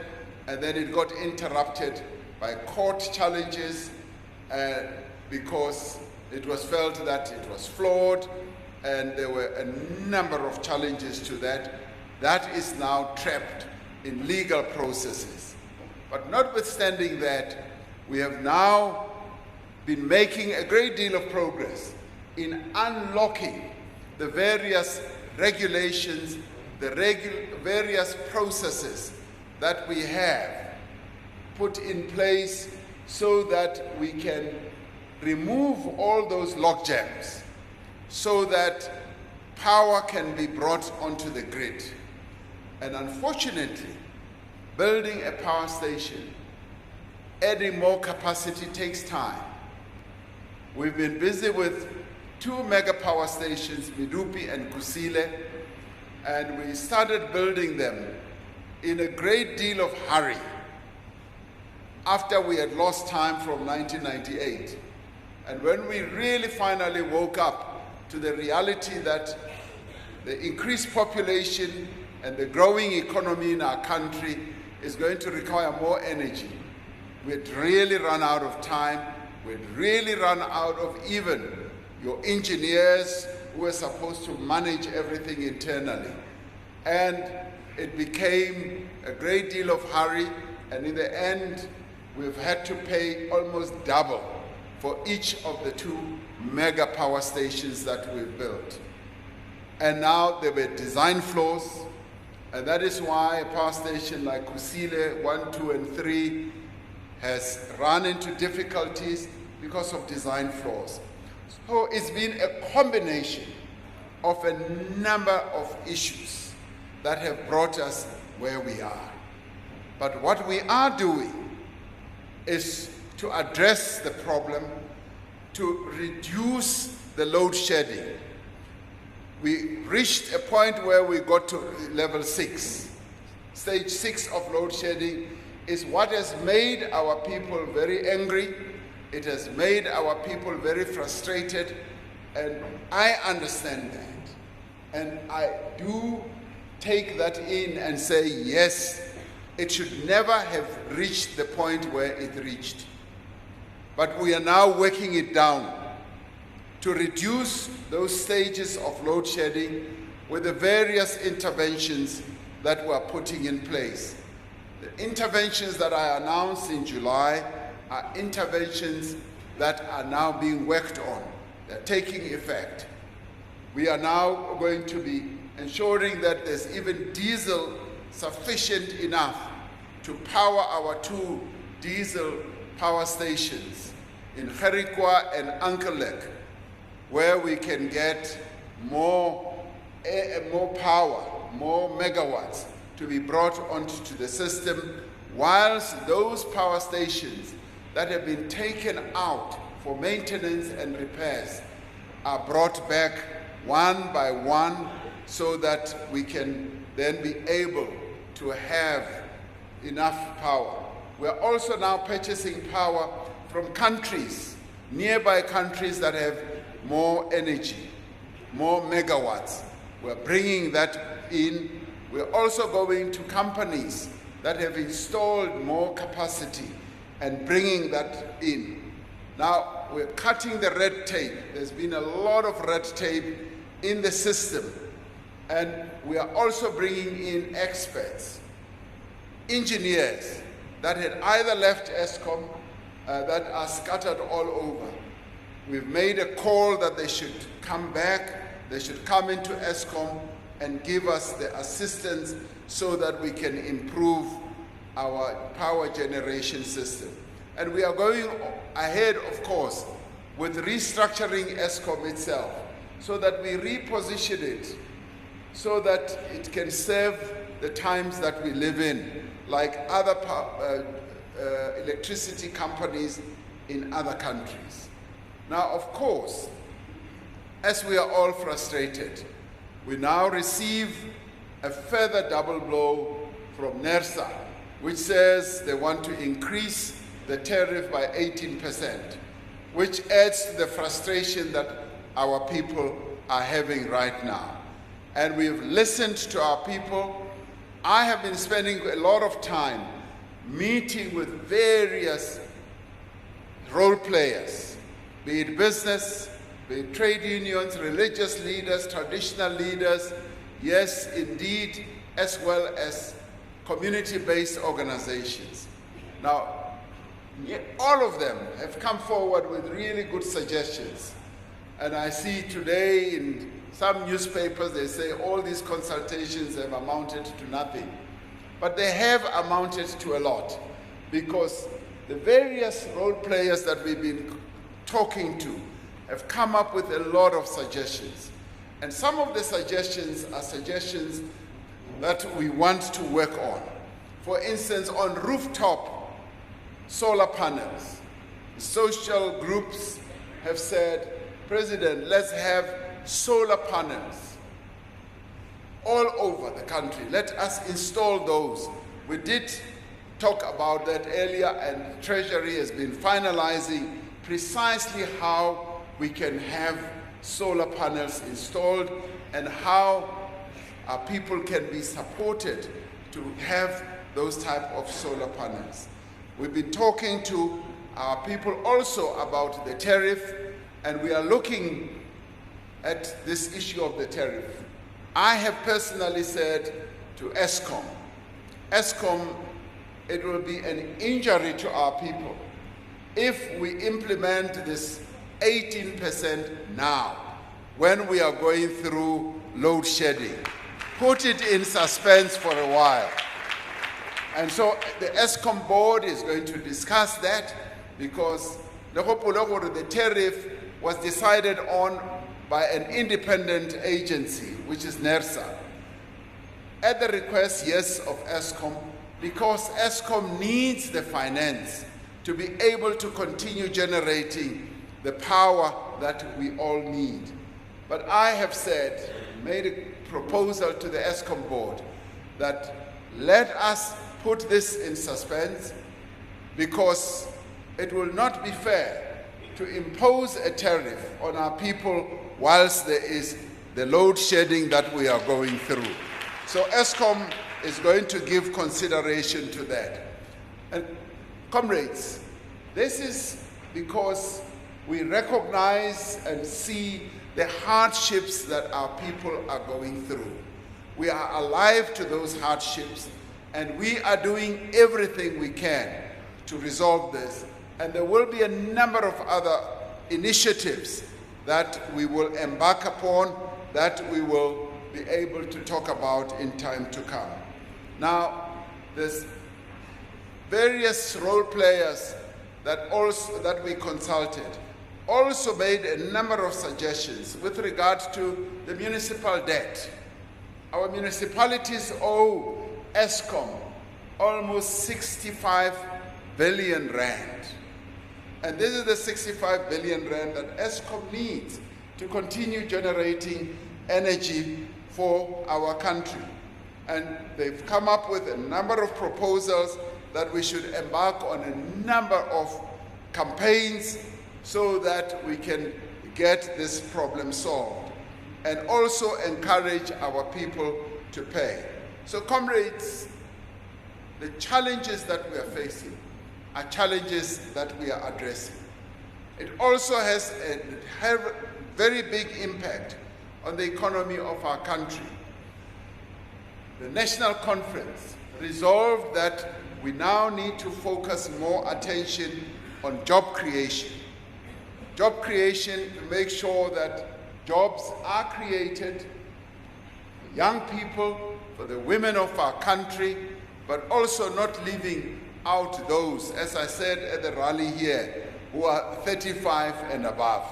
Speaker 5: and then it got interrupted by court challenges because it was felt that it was flawed, and there were a number of challenges to that. That is now trapped in legal processes. But notwithstanding that, we have now been making a great deal of progress in unlocking the various regulations, the various processes that we have put in place so that we can remove all those logjams so that power can be brought onto the grid. And unfortunately, building a power station, adding more capacity takes time. We've been busy with 2 mega power stations, Medupi and Kusile, and we started building them in a great deal of hurry after we had lost time from 1998. And when we really finally woke up to the reality that the increased population and the growing economy in our country is going to require more energy, we'd really run out of time, we'd really run out of even your engineers who were supposed to manage everything internally. And it became a great deal of hurry, and in the end, we've had to pay almost double for each of the 2 mega power stations that we've built. And now there were design flaws, and that is why a power station like Kusile 1, 2, and 3 has run into difficulties because of design flaws. So it's been a combination of a number of issues that have brought us where we are. But what we are doing is to address the problem, to reduce the load shedding. We reached a point where we got to level 6. Stage 6 of load shedding is what has made our people very angry. It has made our people very frustrated, and I understand that. And I do take that in and say, yes, it should never have reached the point where it reached. But we are now working it down to reduce those stages of load shedding with the various interventions that we are putting in place. The interventions that I announced in July are interventions that are now being worked on. They're taking effect. We are now going to be ensuring that there's even diesel sufficient enough to power our 2 diesel power stations in Gerikwa and Ankelek, where we can get more power, more megawatts to be brought onto the system, whilst those power stations that have been taken out for maintenance and repairs are brought back one by one, so that we can then be able to have enough power. We're also now purchasing power from countries, nearby countries that have more energy, more megawatts. We're bringing that in. We're also going to companies that have installed more capacity and bringing that in. Now, we're cutting the red tape. There's been a lot of red tape in the system. And we are also bringing in experts, engineers that had either left Eskom, that are scattered all over. We've made a call that they should come back, they should come into Eskom and give us the assistance so that we can improve our power generation system. And we are going ahead, of course, with restructuring Eskom itself so that we reposition it so that it can serve the times that we live in, like other electricity companies in other countries. Now, of course, as we are all frustrated, we now receive a further double blow from NERSA, which says they want to increase the tariff by 18%, which adds to the frustration that our people are having right now. And we've listened to our people. I have been spending a lot of time meeting with various role players, be it business, be it trade unions, religious leaders, traditional leaders, yes, indeed, as well as community-based organizations. Now, all of them have come forward with really good suggestions. And I see today in some newspapers, they say all these consultations have amounted to nothing. But they have amounted to a lot, because the various role players that we've been talking to have come up with a lot of suggestions. And some of the suggestions are suggestions that we want to work on. For instance, on rooftop solar panels, social groups have said, President, let's have solar panels all over the country. Let us install those. We did talk about that earlier, and Treasury has been finalizing precisely how we can have solar panels installed and how our people can be supported to have those type of solar panels. We've been talking to our people also about the tariff, and we are looking at this issue of the tariff. I have personally said to Eskom, it will be an injury to our people if we implement this 18% now when we are going through load shedding. Put it in suspense for a while. And so the Eskom board is going to discuss that, because the tariff was decided on by an independent agency, which is NERSA, at the request, yes, of Eskom, because Eskom needs the finance to be able to continue generating the power that we all need. But I have said, made a proposal to the Eskom board that let us put this in suspense, because it will not be fair to impose a tariff on our people whilst there is the load shedding that we are going through. So Eskom is going to give consideration to that. And comrades, this is because we recognize and see the hardships that our people are going through. We are alive to those hardships, and we are doing everything we can to resolve this. And there will be a number of other initiatives that we will embark upon, that we will be able to talk about in time to come. Now, there's various role players that we consulted also made a number of suggestions with regard to the municipal debt. Our municipalities owe ESCOM almost 65 billion rand. And this is the 65 billion rand that ESCOM needs to continue generating energy for our country. And they've come up with a number of proposals that we should embark on a number of campaigns so that we can get this problem solved and also encourage our people to pay. So comrades, the challenges that we are facing are challenges that we are addressing. It also has a very big impact on the economy of our country. The National Conference resolved that we now need to focus more attention on job creation. Job creation to make sure that jobs are created for young people, for the women of our country, but also not leaving out those, as I said at the rally here, who are 35 and above.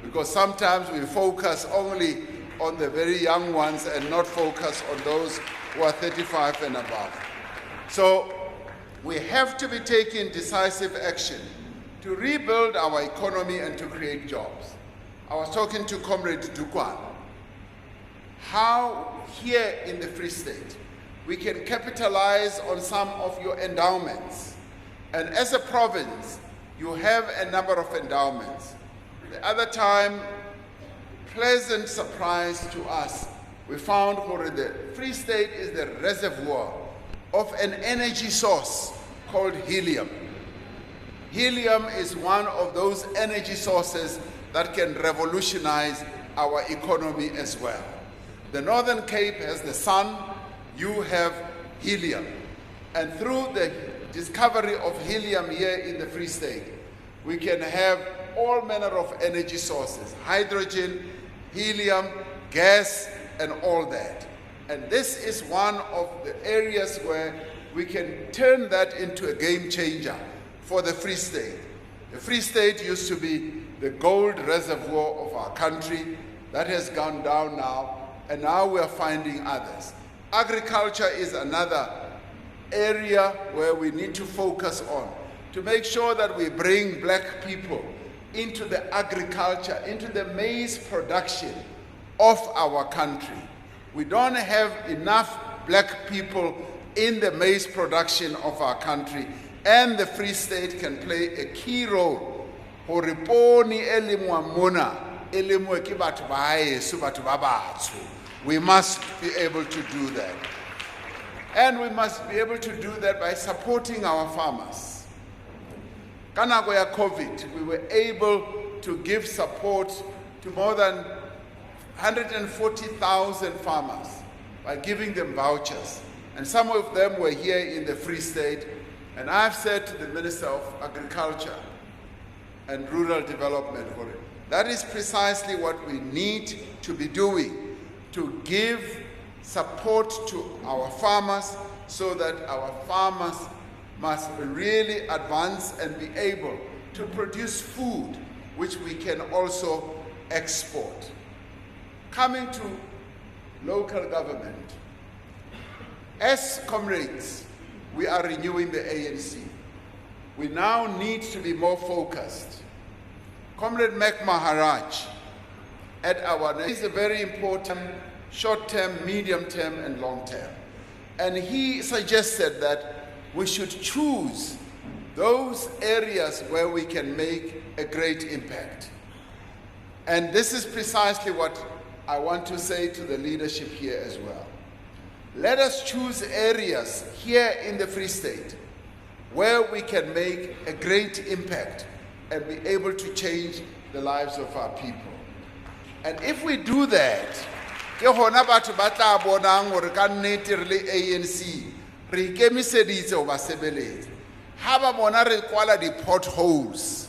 Speaker 5: Because sometimes we focus only on the very young ones and not focus on those who are 35 and above. So we have to be taking decisive action to rebuild our economy and to create jobs. I was talking to Comrade Dukwan, how here in the Free State we can capitalize on some of your endowments. And as a province, you have a number of endowments. The other time, pleasant surprise to us, we found that the Free State is the reservoir of an energy source called helium. Helium is one of those energy sources that can revolutionize our economy as well. The Northern Cape has the sun, you have helium. And through the discovery of helium here in the Free State, we can have all manner of energy sources, hydrogen, helium, gas, and all that. And this is one of the areas where we can turn that into a game changer for the Free State. The Free State used to be the gold reservoir of our country. That has gone down now, and now we are finding others. Agriculture is another area where we need to focus on to make sure that we bring black people into the agriculture, into the maize production of our country. We don't have enough black people in the maize production of our country, and the Free State can play a key role. We must be able to do that. And we must be able to do that by supporting our farmers. Kanako ya COVID, we were able to give support to more than 140,000 farmers by giving them vouchers. And some of them were here in the Free State. And I've said to the Minister of Agriculture and Rural Development, that is precisely what we need to be doing, to give support to our farmers so that our farmers must really advance and be able to produce food which we can also export. Coming to local government, as comrades, we are renewing the ANC. We now need to be more focused. Comrade Mac Maharaj at our is a very important short-term, medium-term, and long-term. And he suggested that we should choose those areas where we can make a great impact. And this is precisely what I want to say to the leadership here as well. Let us choose areas here in the Free State where we can make a great impact and be able to change the lives of our people. And if we do that, ke hona batho ba tla bonang hore ka nnete re le ANC re ikemiseditse ho ba sebeletsa. ha ba bona re kwala di-potholes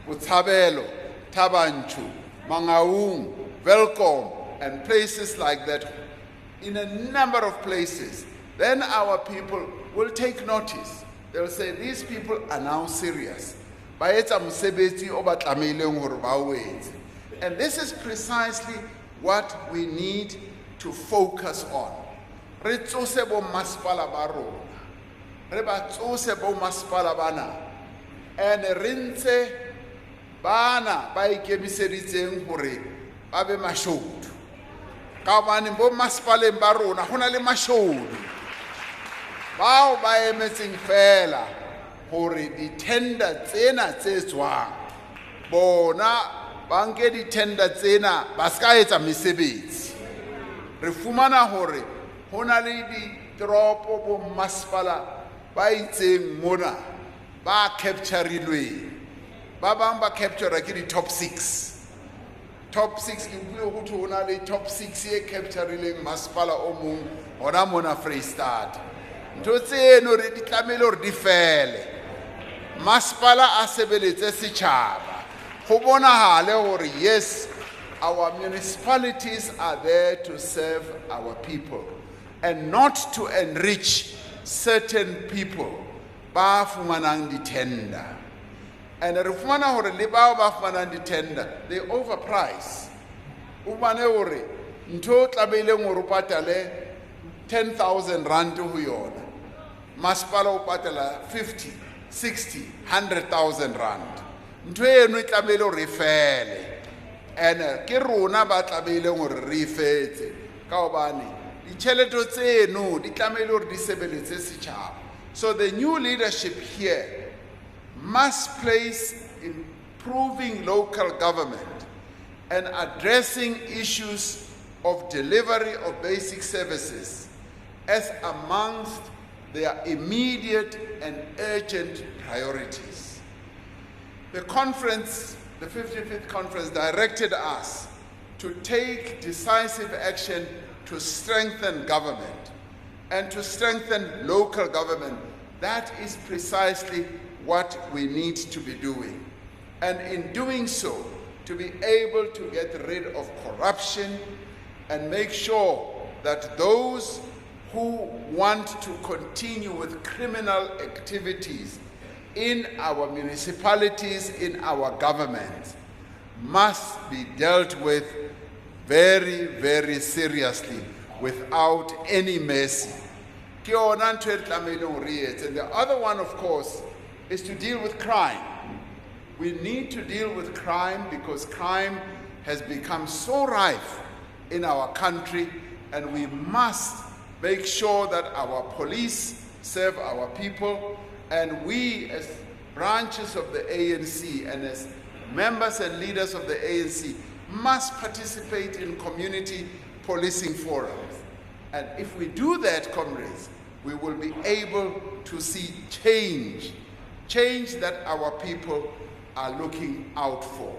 Speaker 5: Botshabelo, Tabanchu, Mangaung, Welkom, and places like that, in a number of places, then our people will take notice. They'll say, these people are now serious. And this is precisely what we need to focus on. Re tsose bo masepala ba rona, re ba tsose bo masepala bana, and re ntse bana ba ikemiseditseng hore ba be mashodu. Ka hobane bo masepaleng ba rona ho na le mashodu bao ba emetseng fela hore di-tender tsena tse tswang bona ba nke di-tender tsena ba ska etsa mesebetsi. Re fumana hore ho na le ditoropo bo masepala ba itseng mona ba capturilweng, ba bang ba captura ke di-top 6 ke buile go ho na le top 6 e capturileng masepala o mong hona mona Freystata. Ntho tseno re di tlamehile hore di fele, masepala a sebeletse setjhaba, go bonahale hore yes, our municipalities are there to serve our people and not to enrich certain people ba fumanang di-tender. And re fumana hore le bao ba fumanang di-tender, they overprice. O bane hore ntho tlameileng hore o patale 10,000 rand ho yona, masepala o patala 50, 60, 100,000 rand. Ntho eno e tlameile hore e fele, and ke rona ba tlameile hore re e fetse ka hobane ditjhelete tseno di tlameile hore di sebeletse setjhaba. So the new leadership here must place improving local government and addressing issues of delivery of basic services as amongst their immediate and urgent priorities. The conference, the 55th conference, directed us to take decisive action to strengthen government and to strengthen local government. That is precisely what we need to be doing. And in doing so, to be able to get rid of corruption and make sure that those who want to continue with criminal activities in our municipalities, in our government, must be dealt with very, very seriously without any mercy. And the other one, of course, is to deal with crime. We need to deal with crime because crime has become so rife in our country, and we must make sure that our police serve our people, and we as branches of the ANC and as members and leaders of the ANC must participate in community policing forums. And if we do that, comrades, we will be able to see change that our people are looking out for.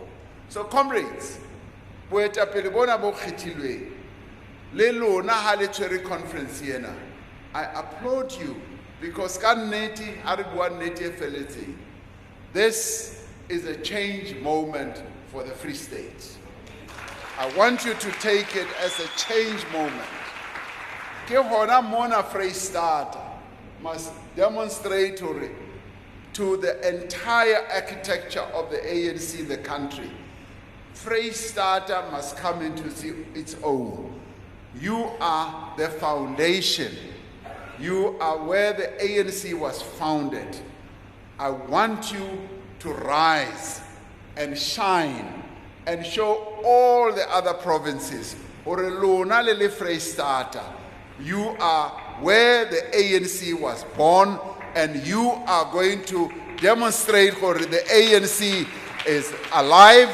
Speaker 5: So comrades, boetapele bona bo kgethilweng le lona ha le tshwere conference ena, I applaud you because ka nnete ha re bua nnete e feletseng, this is a change moment for the Free State. I want you to take it as a change moment. Ke hona mona Freystata must demonstrate to the entire architecture of the ANC in the country. Freystata must come into its own. You are the foundation. You are where the ANC was founded. I want you to rise and shine and show all the other provinces, ore lona le le Freystata, you are where the ANC was born, and you are going to demonstrate that the ANC is alive,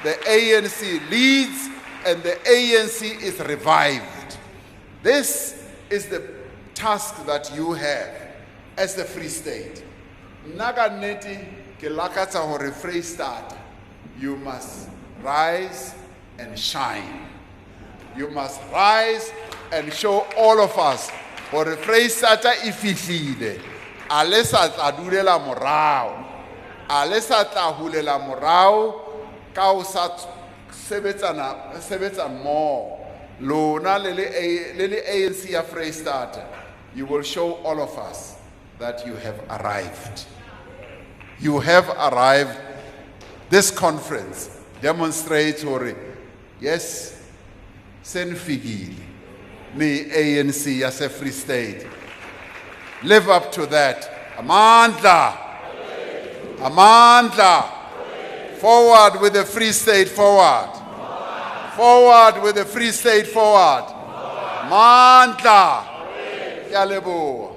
Speaker 5: the ANC leads, and the ANC is revived. This is the task that you have as the Free State. Naga neti ke lakatsa hore Freystata, you must rise and shine. You must rise and show all of us hore Freystata e fihlile. a le sa tla dulela morao, a le sa tla hulela morao ka o sa sebetsa mmoho. Lona le ANC ya Freestata, you will show all of us that you have arrived. You have arrived. This conference demonstrates, yes, senfigile, ni ANC ya Free State. Live up to that. Amandla. Amandla. Forward with the Free State, forward. Forward with the Free State, forward. Amandla. Yalebo.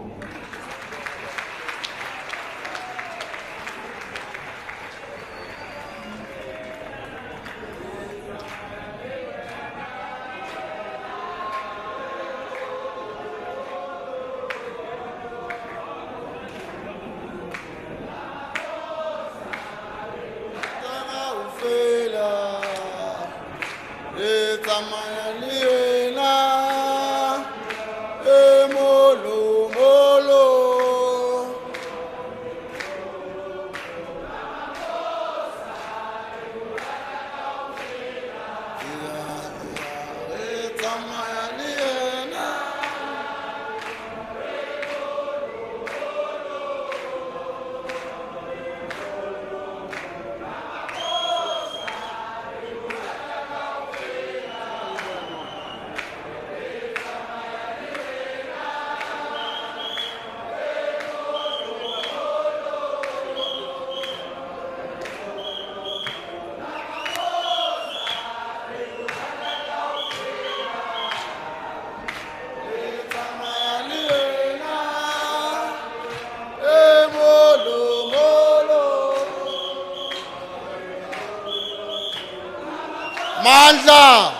Speaker 6: Mandla,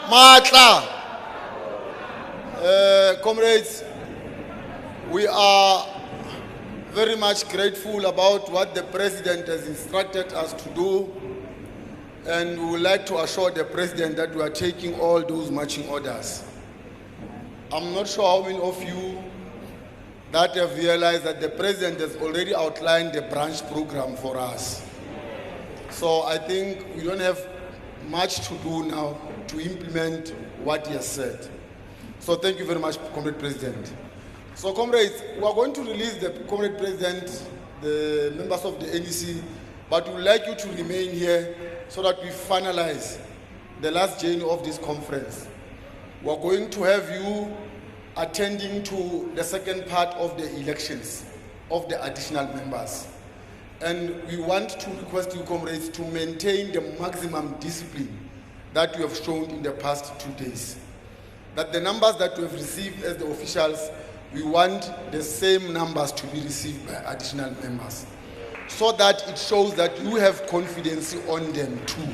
Speaker 6: Matla. Comrades, we are very much grateful about what the President has instructed us to do, and we would like to assure the President that we are taking all those marching orders. I'm not sure how many of you that have realized that the President has already outlined the branch program for us. So I think we don't have much to do now to implement what he has said. So thank you very much, Comrade President. So comrades, we are going to release the Comrade President, the members of the NEC, but we would like you to remain here so that we finalize the last journey of this conference. We are going to have you attending to the second part of the elections of the additional members. And we want to request you, comrades, to maintain the maximum discipline that you have shown in the past 2 days. That the numbers that we have received as the officials, we want the same numbers to be received by additional members, so that it shows that you have confidence on them too.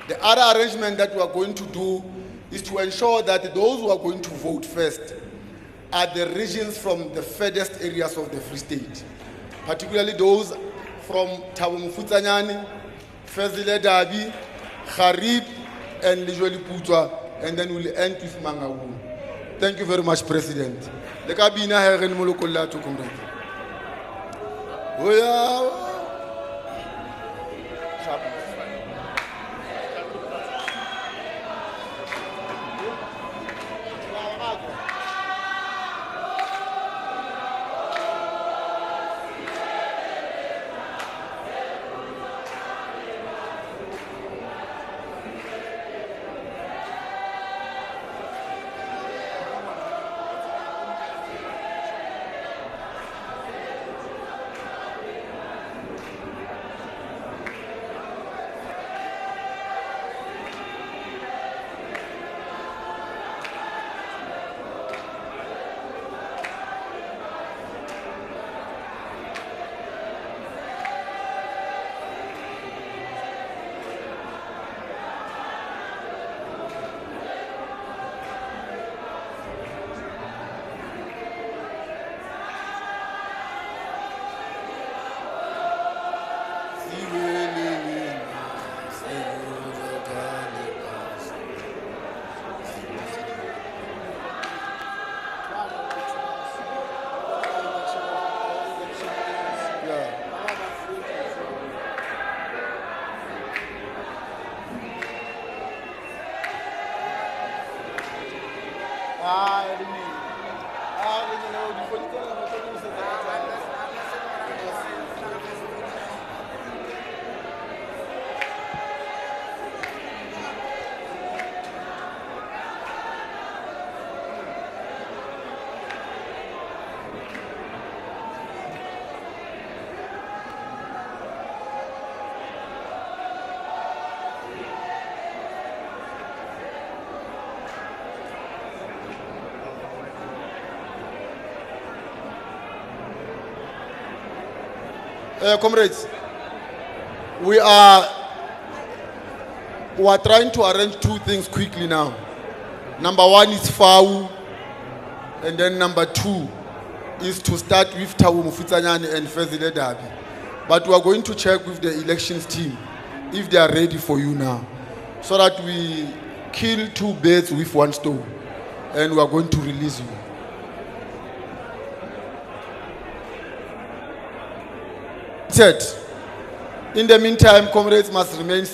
Speaker 6: The other arrangement that we are going to do is to ensure that those who are going to vote first are the regions from the furthest areas of the Free State, particularly those from Thabo Mofutshane, Fezile Dabi, Kharib, and Lijoli Putwa, and then we'll end with Mangaung. Thank you very much, President. The Kabina Heren Mulukola to come. Comrades, we are trying to arrange two things quickly now. Number one is FAU, and then number two is to start with Tawu Mufitsanyane and Fezile Dabi. But we are going to check with the elections team if they are ready for you now, so that we kill two birds with one stone, and we are going to release you. In the meantime, comrades must remain